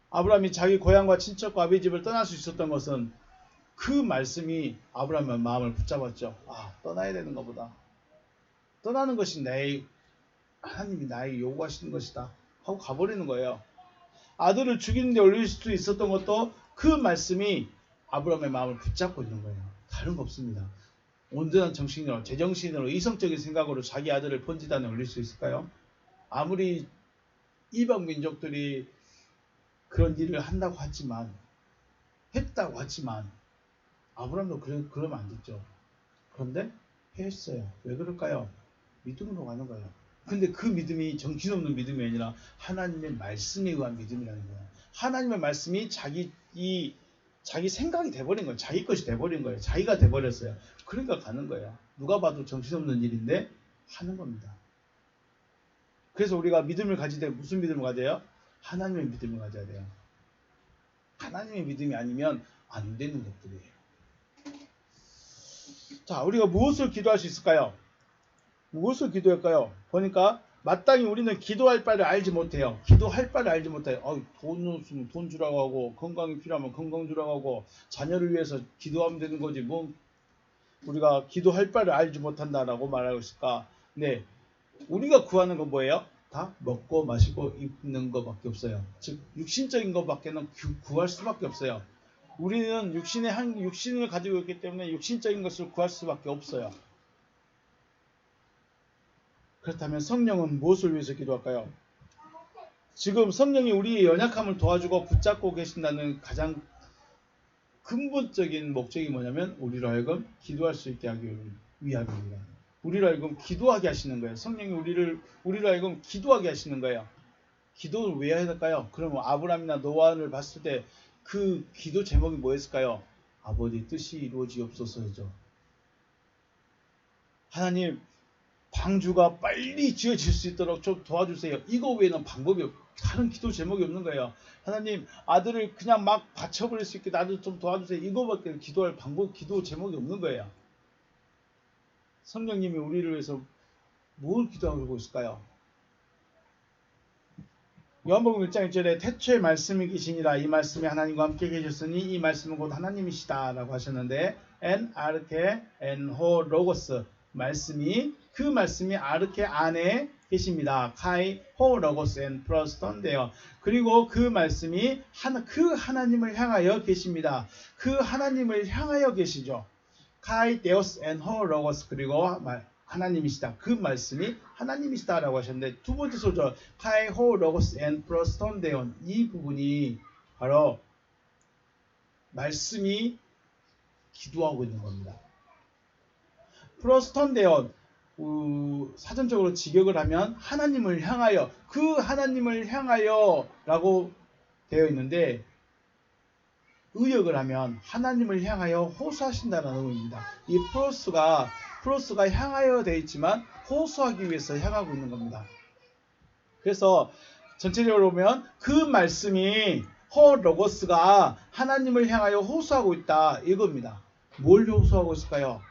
아브라함이 자기 고향과 친척과 아비 집을 떠날 수 있었던 것은 그 말씀이 아브라함의 마음을 붙잡았죠. 아, 떠나야 되는 것보다 떠나는 것이 하나님이 나에게 요구하시는 것이다 하고 가버리는 거예요. 아들을 죽이는 데 올릴 수 있었던 것도 그 말씀이 아브라함의 마음을 붙잡고 있는 거예요. 다른 거 없습니다. 온전한 정신으로, 제정신으로, 이성적인 생각으로 자기 아들을 번제단에 올릴 수 있을까요? 아무리 이방 민족들이 그런 일을 했다고 했지만 아브라함도 그러면 안 됐죠. 그런데 했어요. 왜 그럴까요? 믿음으로 가는 거예요. 근데 그 믿음이 정신없는 믿음이 아니라 하나님의 말씀에 의한 믿음이라는 거예요. 하나님의 말씀이 자기 생각이 돼버린 거예요. 자기 것이 돼버린 거예요. 자기가 돼버렸어요. 그러니까 가는 거예요. 누가 봐도 정신없는 일인데 하는 겁니다. 그래서 우리가 믿음을 가질 때 무슨 믿음을 가져요? 하나님의 믿음을 가져야 돼요. 하나님의 믿음이 아니면 안 되는 것들이에요. 자, 우리가 무엇을 기도할 수 있을까요? 무엇을 기도할까요? 보니까 마땅히 우리는 기도할 바를 알지 못해요. 기도할 바를 알지 못해요. 돈 없으면 돈 주라고 하고, 건강이 필요하면 건강 주라고 하고, 자녀를 위해서 기도하면 되는 거지 뭐 우리가 기도할 바를 알지 못한다라고 말하고 있을까? 네, 우리가 구하는 건 뭐예요? 다 먹고 마시고 입는 것밖에 없어요. 즉 육신적인 것밖에는 구할 수밖에 없어요. 우리는 육신을 가지고 있기 때문에 육신적인 것을 구할 수밖에 없어요. 그렇다면 성령은 무엇을 위해서 기도할까요? 지금 성령이 우리의 연약함을 도와주고 붙잡고 계신다는 가장 근본적인 목적이 뭐냐면 우리로 하여금 기도할 수 있게 하기 위함입니다. 우리로 하여금 기도하게 하시는 거예요. 성령이 우리로 하여금 기도하게 하시는 거예요. 기도를 왜 해야 될까요? 그러면 아브라함이나 노아를 봤을 때 그 기도 제목이 뭐였을까요? 아버지 뜻이 이루어지옵소서죠. 하나님, 방주가 빨리 지어질 수 있도록 좀 도와주세요. 이거 외에는 다른 기도 제목이 없는 거예요. 하나님, 아들을 그냥 막 바쳐버릴 수 있게 나도 좀 도와주세요. 이거밖에 기도 제목이 없는 거예요. 성령님이 우리를 위해서 뭘 기도하고 있을까요? 요한복음 1장 1절에 태초에 말씀이 계시니라. 이 말씀이 하나님과 함께 계셨으니 이 말씀은 곧 하나님이시다 라고 하셨는데 엔 아르케 엔 호 로고스 그 말씀이 아르케 안에 계십니다. 카이 호 로고스 엔 프로스톤데요. 그리고 그 말씀이 그 하나님을 향하여 계십니다. 그 하나님을 향하여 계시죠. 카이 데오스 엔 호 로고스 그리고 하나님이시다. 그 말씀이 하나님이시다라고 하셨는데 두 번째 소절 카이 호 로고스 엔 프로스톤데온 이 부분이 바로 말씀이 기도하고 있는 겁니다. 프로스톤데온 사전적으로 직역을 하면 하나님을 향하여 그 하나님을 향하여 라고 되어 있는데 의역을 하면 하나님을 향하여 호소하신다는 의미입니다. 이 프로스가 향하여 되어 있지만 호소하기 위해서 향하고 있는 겁니다. 그래서 전체적으로 보면 그 말씀이 로고스가 하나님을 향하여 호소하고 있다 이겁니다. 뭘 호소하고 있을까요?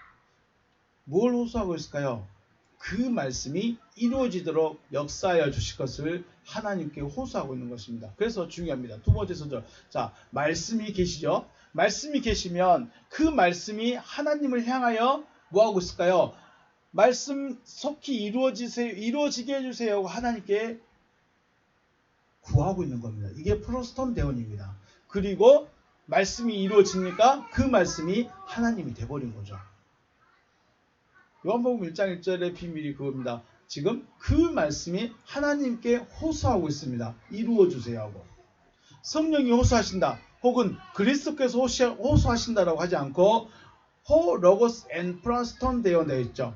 그 말씀이 이루어지도록 역사하여 주실 것을 하나님께 호소하고 있는 것입니다. 그래서 중요합니다. 두 번째 소절. 자, 말씀이 계시죠? 말씀이 계시면 그 말씀이 하나님을 향하여 뭐하고 있을까요? 말씀 속히 이루어지게 해주세요 하고 하나님께 구하고 있는 겁니다. 이게 프로스톤 대원입니다. 그리고 말씀이 이루어지니까 그 말씀이 하나님이 돼버린 거죠. 요한복음 1장 1절의 비밀이 그겁니다. 지금 그 말씀이 하나님께 호소하고 있습니다. 이루어주세요 하고. 성령이 호소하신다 혹은 그리스도께서 호소하신다라고 하지 않고 호 로고스 앤 플라스톤 되어 있죠.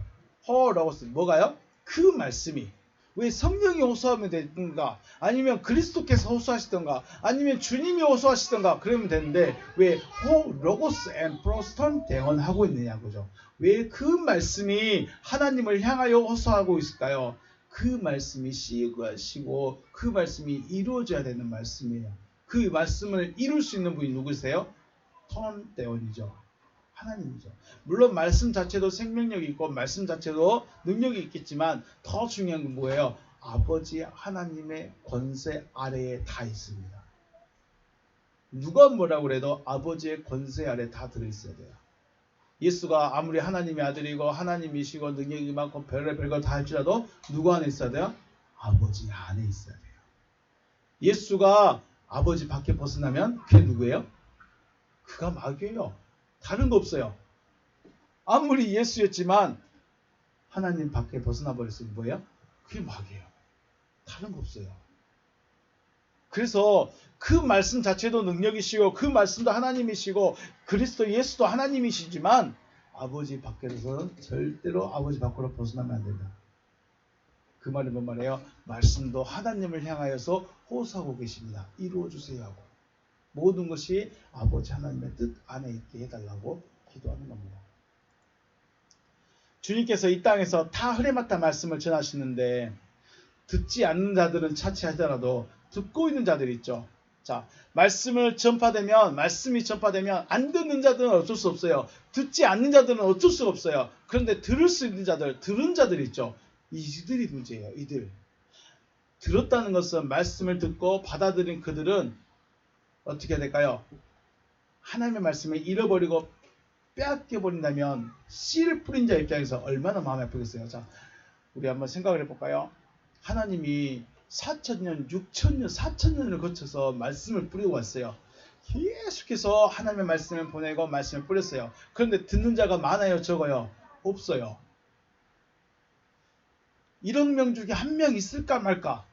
호 로고스 뭐가요? 그 말씀이 왜 성령이 호소하면 되는가? 아니면 그리스도께서 호소하시던가? 아니면 주님이 호소하시던가? 그러면 되는데 왜 호 로고스 앤 플라스톤 대언하고 있느냐 그죠? 왜 그 말씀이 하나님을 향하여 호소하고 있을까요? 그 말씀이 시고하시고 그 말씀이 이루어져야 되는 말씀이에요. 그 말씀을 이룰 수 있는 분이 누구세요? 톤 대원이죠. 하나님이죠. 물론 말씀 자체도 생명력이 있고 말씀 자체도 능력이 있겠지만 더 중요한 건 뭐예요? 아버지 하나님의 권세 아래에 다 있습니다. 누가 뭐라고 그래도 아버지의 권세 아래 다 들어있어야 돼요. 예수가 아무리 하나님의 아들이고 하나님이시고 능력이 많고 별의별 걸 다 할지라도 누구 안에 있어야 돼요? 아버지 안에 있어야 돼요. 예수가 아버지 밖에 벗어나면 그게 누구예요? 그가 마귀예요. 다른 거 없어요. 아무리 예수였지만 하나님 밖에 벗어나 버렸으면 뭐예요? 그게 마귀예요. 다른 거 없어요. 그래서 그 말씀 자체도 능력이시고 그 말씀도 하나님이시고 그리스도 예수도 하나님이시지만 아버지 밖에서는 절대로 아버지 밖으로 벗어나면 안 된다. 그 말이 뭔 말이에요? 말씀도 하나님을 향하여서 호소하고 계십니다. 이루어주세요 하고 모든 것이 아버지 하나님의 뜻 안에 있게 해달라고 기도하는 겁니다. 주님께서 이 땅에서 다 흐레마타 말씀을 전하시는데 듣지 않는 자들은 차치하더라도 듣고 있는 자들이 있죠. 자, 말씀이 전파되면 안 듣는 자들은 어쩔 수 없어요. 듣지 않는 자들은 어쩔 수가 없어요. 그런데 들을 수 있는 자들, 들은 자들 있죠. 이들이 문제예요. 이들. 들었다는 것은 말씀을 듣고 받아들인 그들은 어떻게 해야 될까요? 하나님의 말씀을 잃어버리고 빼앗겨버린다면 씨를 뿌린 자 입장에서 얼마나 마음이 아프겠어요. 자, 우리 한번 생각을 해볼까요? 하나님이 4,000년, 6,000년, 4,000년을 거쳐서 말씀을 뿌리고 왔어요. 계속해서 하나님의 말씀을 보내고 말씀을 뿌렸어요. 그런데 듣는 자가 많아요? 적어요? 없어요. 1억 명 중에 한 명 있을까 말까?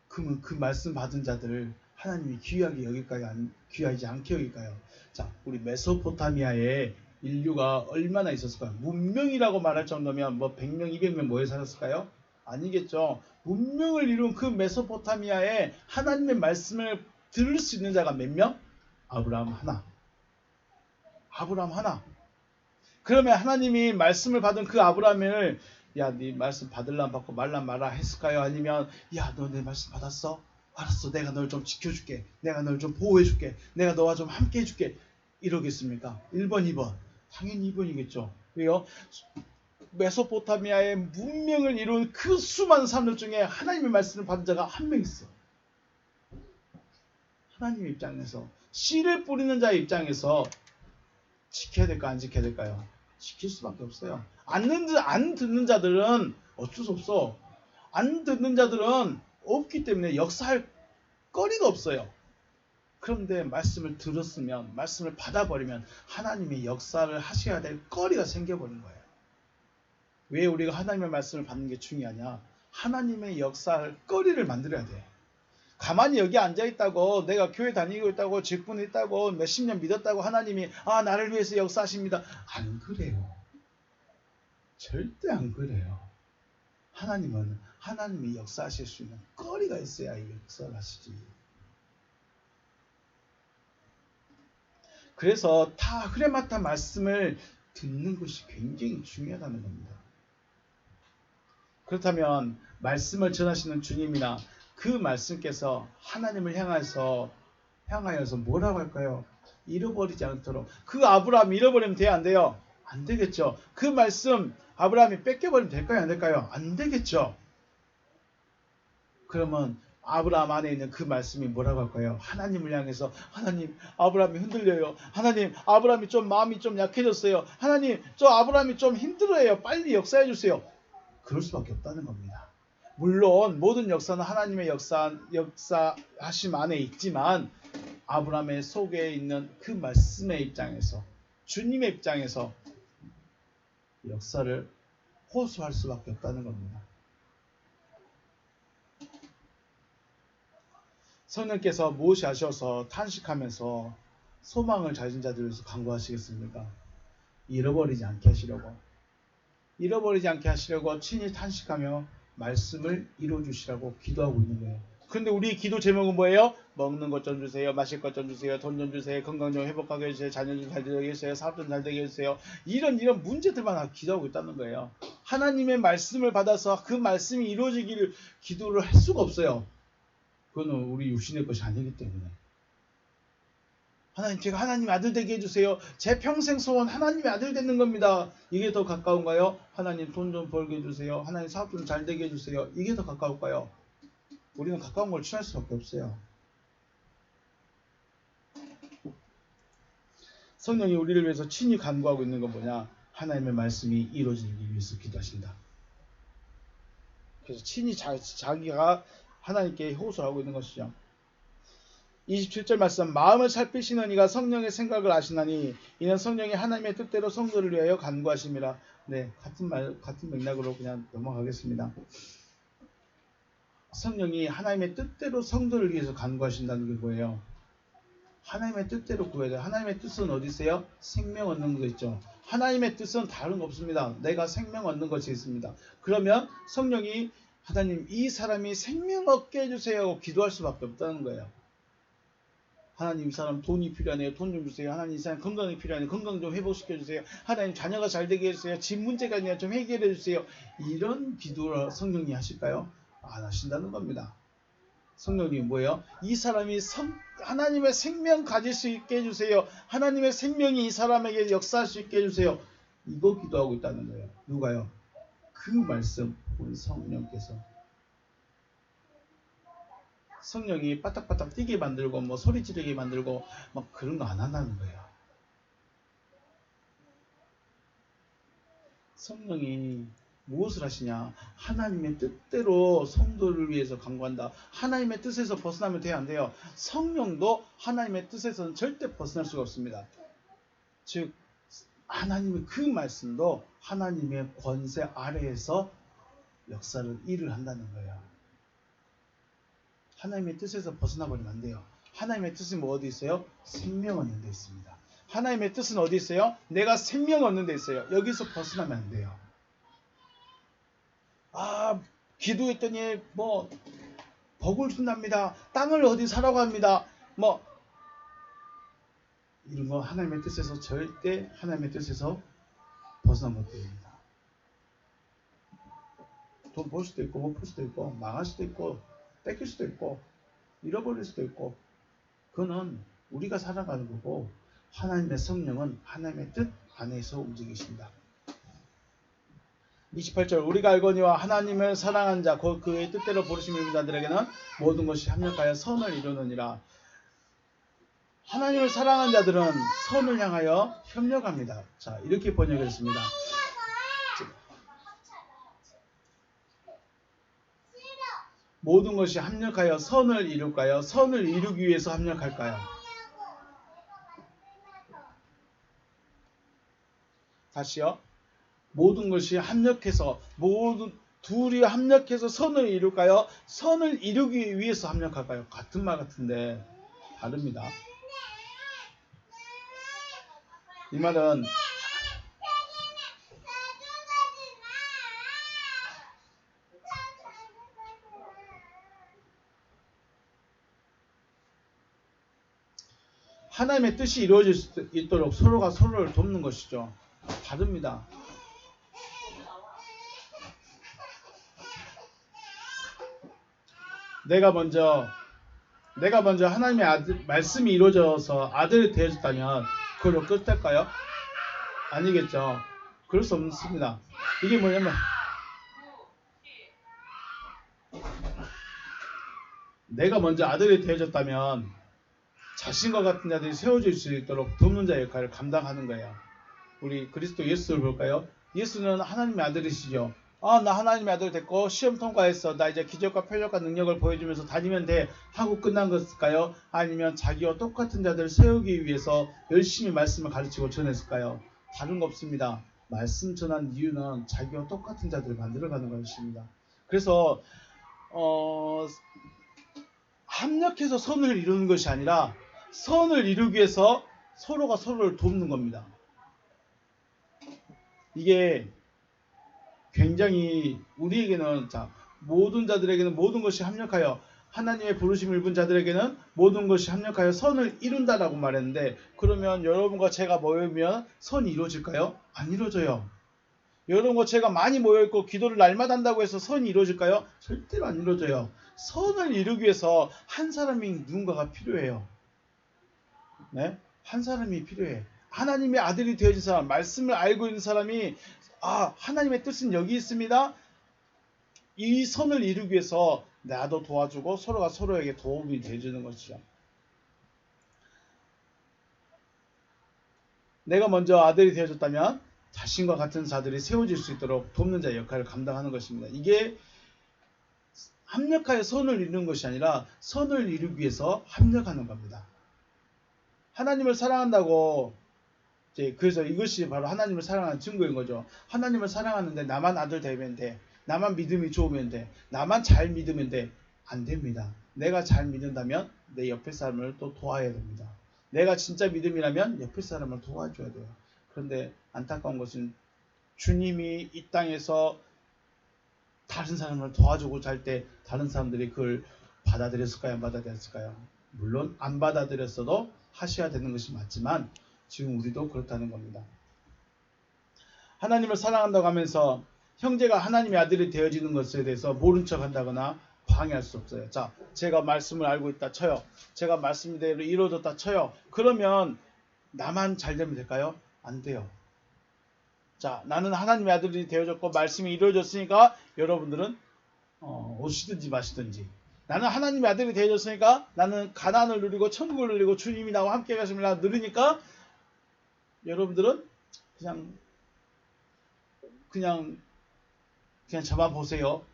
그러면 그 말씀 받은 자들을 하나님이 귀하게 여길까요? 귀하지 않게 여길까요? 자, 우리 메소포타미아에 인류가 얼마나 있었을까요? 문명이라고 말할 정도면 뭐 100명, 200명 모여 살았을까요? 아니겠죠. 문명을 이룬 그 메소포타미아에 하나님의 말씀을 들을 수 있는 자가 몇 명? 아브라함 하나. 아브라함 하나. 그러면 하나님이 말씀을 받은 그 아브라함을 야, 네 말씀 받을란 받고 말란 마라 했을까요? 아니면 야, 너 내 말씀 받았어? 알았어. 내가 널 좀 지켜줄게. 내가 널 좀 보호해줄게. 내가 너와 좀 함께 해줄게. 이러겠습니까? 1번, 2번. 당연히 2번이겠죠. 왜요? 메소포타미아의 문명을 이룬 그 수많은 사람들 중에 하나님의 말씀을 받은 자가 한 명 있어. 하나님의 입장에서 씨를 뿌리는 자의 입장에서 지켜야 될까 안 지켜야 될까요? 지킬 수밖에 없어요. 안 듣는 자들은 어쩔 수 없어. 안 듣는 자들은 없기 때문에 역사할 거리가 없어요. 그런데 말씀을 들었으면 말씀을 받아버리면 하나님이 역사를 하셔야 될 거리가 생겨버린 거예요. 왜 우리가 하나님의 말씀을 받는 게 중요하냐? 하나님의 역사할 거리를 만들어야 돼. 가만히 여기 앉아있다고 내가 교회 다니고 있다고 직분이 있다고 몇십 년 믿었다고 하나님이 나를 위해서 역사하십니다. 안 그래요. 절대 안 그래요. 하나님은 하나님이 역사하실 수 있는 거리가 있어야 역사를 하시지. 그래서 다 흐레마타 말씀을 듣는 것이 굉장히 중요하다는 겁니다. 그렇다면 말씀을 전하시는 주님이나 그 말씀께서 하나님을 향하여서 뭐라고 할까요? 잃어버리지 않도록. 그 아브라함 잃어버리면 돼요? 안 돼요? 안 되겠죠. 그 말씀 아브라함이 뺏겨버리면 될까요? 안 될까요? 안 되겠죠. 그러면 아브라함 안에 있는 그 말씀이 뭐라고 할까요? 하나님을 향해서 하나님 아브라함이 흔들려요. 하나님 아브라함이 좀 마음이 좀 약해졌어요. 하나님 저 아브라함이 좀 힘들어해요. 빨리 역사해 주세요. 그럴 수밖에 없다는 겁니다. 물론 모든 역사는 하나님의 역사하심 안에 있지만 아브라함의 속에 있는 그 말씀의 입장에서 주님의 입장에서 역사를 호소할 수밖에 없다는 겁니다. 성령께서 무엇이 하셔서 탄식하면서 소망을 가진 자들을 위해서 간구하시겠습니까? 잃어버리지 않게 하시려고 친히 탄식하며 말씀을 이루어주시라고 기도하고 있는 거예요. 그런데 우리 기도 제목은 뭐예요? 먹는 것 좀 주세요. 마실 것 좀 주세요. 돈 좀 주세요. 건강 좀 회복하게 해주세요. 자녀 좀 잘 되게 해주세요. 사업 좀 잘 되게 해주세요. 이런 문제들만 기도하고 있다는 거예요. 하나님의 말씀을 받아서 그 말씀이 이루어지기를 기도를 할 수가 없어요. 그거는 우리 육신의 것이 아니기 때문에. 하나님, 제가 하나님의 아들 되게 해주세요. 제 평생 소원 하나님의 아들 되는 겁니다. 이게 더 가까운가요? 하나님 돈 좀 벌게 해주세요. 하나님 사업 좀 잘 되게 해주세요. 이게 더 가까울까요? 우리는 가까운 걸 취할 수밖에 없어요. 성령이 우리를 위해서 친히 간구하고 있는 건 뭐냐? 하나님의 말씀이 이루어지기 위해서 기도하신다. 그래서 친히 자기가 하나님께 호소하고 있는 것이죠. 27절 말씀, 마음을 살피시는 이가 성령의 생각을 아시나니 이는 성령이 하나님의 뜻대로 성도를 위하여 간구하심이라. 네, 같은 맥락으로 그냥 넘어가겠습니다. 성령이 하나님의 뜻대로 성도를 위해서 간구하신다는 게 뭐예요? 하나님의 뜻대로 구해야 돼요. 하나님의 뜻은 어디 있어요? 생명 얻는 거 있죠. 하나님의 뜻은 다른 거 없습니다. 내가 생명 얻는 것이 있습니다. 그러면 성령이 하나님, 이 사람이 생명 얻게 해주세요 기도할 수밖에 없다는 거예요. 하나님, 이 사람 돈이 필요하네요. 돈 좀 주세요. 하나님, 이 사람 건강이 필요하네요. 건강 좀 회복시켜주세요. 하나님, 자녀가 잘 되게 해주세요. 집 문제가 아니라 좀 해결해 주세요. 이런 기도를 성령이 하실까요? 안 하신다는 겁니다. 성령이 뭐예요? 이 사람이 하나님의 생명 가질 수 있게 해주세요. 하나님의 생명이 이 사람에게 역사할 수 있게 해주세요. 이거 기도하고 있다는 거예요. 누가요? 그 말씀, 우리 성령께서. 성령이 빠딱빠딱 뛰게 만들고 뭐 소리 지르게 만들고 막 그런 거 안 한다는 거예요. 성령이 무엇을 하시냐? 하나님의 뜻대로 성도를 위해서 간구한다. 하나님의 뜻에서 벗어나면 돼요, 안 돼요? 성령도 하나님의 뜻에서는 절대 벗어날 수가 없습니다. 즉 하나님의 그 말씀도 하나님의 권세 아래에서 역사를 일을 한다는 거예요. 하나님의 뜻에서 벗어나 버리면 안 돼요. 하나님의 뜻은 뭐 어디 있어요? 생명 얻는 데 있습니다. 하나님의 뜻은 어디 있어요? 내가 생명 얻는 데 있어요. 여기서 벗어나면 안 돼요. 기도했더니 뭐 복을 준답니다. 땅을 어디 사라고 합니다. 뭐 이런 거 하나님의 뜻에서 절대 하나님의 뜻에서 벗어나 못 됩니다. 돈 벌 수도 있고 못 벌 수도 있고 망할 수도 있고 뺏길 수도 있고 잃어버릴 수도 있고 그거는 우리가 살아가는 거고 하나님의 성령은 하나님의 뜻 안에서 움직이신다. 28절 우리가 알거니와 하나님을 사랑한 자 곧 그의 뜻대로 부르심을 입은 자들에게는 모든 것이 합력하여 선을 이루느니라. 하나님을 사랑한 자들은 선을 향하여 협력합니다. 자, 이렇게 번역했습니다. 모든 것이 합력하여 선을 이룰까요? 선을 이루기 위해서 합력할까요? 다시요. 모든 것이 합력해서 둘이 합력해서 선을 이룰까요? 선을 이루기 위해서 합력할까요? 같은 말 같은데 다릅니다. 이 말은 하나님의 뜻이 이루어질 수 있도록 서로가 서로를 돕는 것이죠. 다릅니다. 내가 먼저 하나님의 말씀이 이루어져서 아들이 되어졌다면 그걸로 끝할까요? 아니겠죠. 그럴 수 없습니다. 이게 뭐냐면 내가 먼저 아들이 되어졌다면 자신과 같은 자들이 세워질 수 있도록 돕는 자 역할을 감당하는 거예요. 우리 그리스도 예수를 볼까요? 예수는 하나님의 아들이시죠. 나 하나님의 아들 됐고 시험 통과했어. 나 이제 기적과 표적과 능력을 보여주면서 다니면 돼 하고 끝난 것일까요? 아니면 자기와 똑같은 자들을 세우기 위해서 열심히 말씀을 가르치고 전했을까요? 다른 거 없습니다. 말씀 전한 이유는 자기와 똑같은 자들을 만들어가는 것입니다. 그래서 합력해서 선을 이루는 것이 아니라 선을 이루기 위해서 서로가 서로를 돕는 겁니다. 이게 굉장히 우리에게는 모든 자들에게는 모든 것이 합력하여 하나님의 부르심을 입은 자들에게는 모든 것이 합력하여 선을 이룬다라고 말했는데, 그러면 여러분과 제가 모이면 선이 이루어질까요? 안 이루어져요. 여러분과 제가 많이 모여있고 기도를 날마다 한다고 해서 선이 이루어질까요? 절대로 안 이루어져요. 선을 이루기 위해서 한 사람이 누군가가 필요해요. 네? 한 사람이 필요해. 하나님의 아들이 되어진 사람, 말씀을 알고 있는 사람이 하나님의 뜻은 여기 있습니다. 이 선을 이루기 위해서 나도 도와주고 서로가 서로에게 도움이 되어주는 것이죠. 내가 먼저 아들이 되어줬다면 자신과 같은 자들이 세워질 수 있도록 돕는 자의 역할을 감당하는 것입니다. 이게 합력하여 선을 이루는 것이 아니라 선을 이루기 위해서 합력하는 겁니다. 하나님을 사랑한다고 그래서 이것이 바로 하나님을 사랑하는 증거인 거죠. 하나님을 사랑하는데 나만 아들 되면 돼. 나만 믿음이 좋으면 돼. 나만 잘 믿으면 돼. 안 됩니다. 내가 잘 믿는다면 내 옆에 사람을 또 도와야 됩니다. 내가 진짜 믿음이라면 옆에 사람을 도와줘야 돼요. 그런데 안타까운 것은 주님이 이 땅에서 다른 사람을 도와주고자 할 때 다른 사람들이 그걸 받아들였을까요? 안 받아들였을까요? 물론 안 받아들였어도 하셔야 되는 것이 맞지만 지금 우리도 그렇다는 겁니다. 하나님을 사랑한다고 하면서 형제가 하나님의 아들이 되어지는 것에 대해서 모른 척 한다거나 방해할 수 없어요. 자, 제가 말씀을 알고 있다 쳐요. 제가 말씀대로 이루어졌다 쳐요. 그러면 나만 잘 되면 될까요? 안 돼요. 자, 나는 하나님의 아들이 되어졌고 말씀이 이루어졌으니까 여러분들은 오시든지 마시든지, 나는 하나님의 아들이 되어졌으니까 나는 가나안을 누리고 천국을 누리고 주님이 나와 함께 가심을 누리니까 여러분들은 그냥 저만 보세요.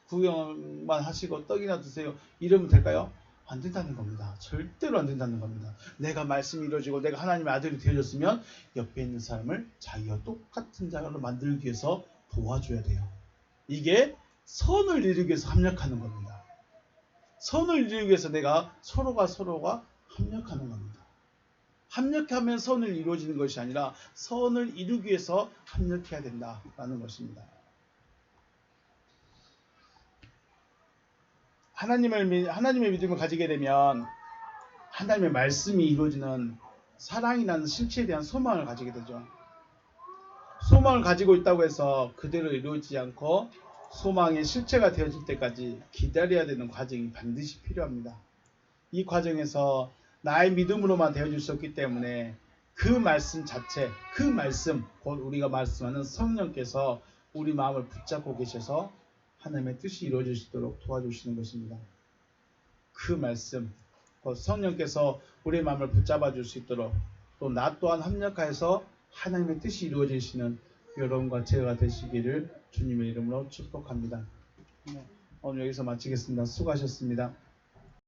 구경만 하시고 떡이나 드세요. 이러면 될까요? 안 된다는 겁니다. 절대로 안 된다는 겁니다. 내가 말씀이 이루어지고 내가 하나님의 아들이 되어졌으면 옆에 있는 사람을 자기와 똑같은 자로 만들기 위해서 도와줘야 돼요. 이게 선을 이루기 위해서 합력하는 겁니다. 선을 이루기 위해서 내가 서로가 합력하는 겁니다. 합력하면 선을 이루어지는 것이 아니라 선을 이루기 위해서 합력해야 된다라는 것입니다. 하나님의 믿음을 가지게 되면 하나님의 말씀이 이루어지는 사랑이라는 실체에 대한 소망을 가지게 되죠. 소망을 가지고 있다고 해서 그대로 이루어지지 않고 소망의 실체가 되어질 때까지 기다려야 되는 과정이 반드시 필요합니다. 이 과정에서 나의 믿음으로만 되어질 수 없기 때문에 그 말씀 자체, 그 말씀, 곧 우리가 말씀하는 성령께서 우리 마음을 붙잡고 계셔서 하나님의 뜻이 이루어질 수 있도록 도와주시는 것입니다. 그 말씀, 곧 성령께서 우리의 마음을 붙잡아 줄 수 있도록 또 나 또한 합력하여서 하나님의 뜻이 이루어지시는 여러분과 제가 되시기를 주님의 이름으로 축복합니다. 오늘 여기서 마치겠습니다. 수고하셨습니다.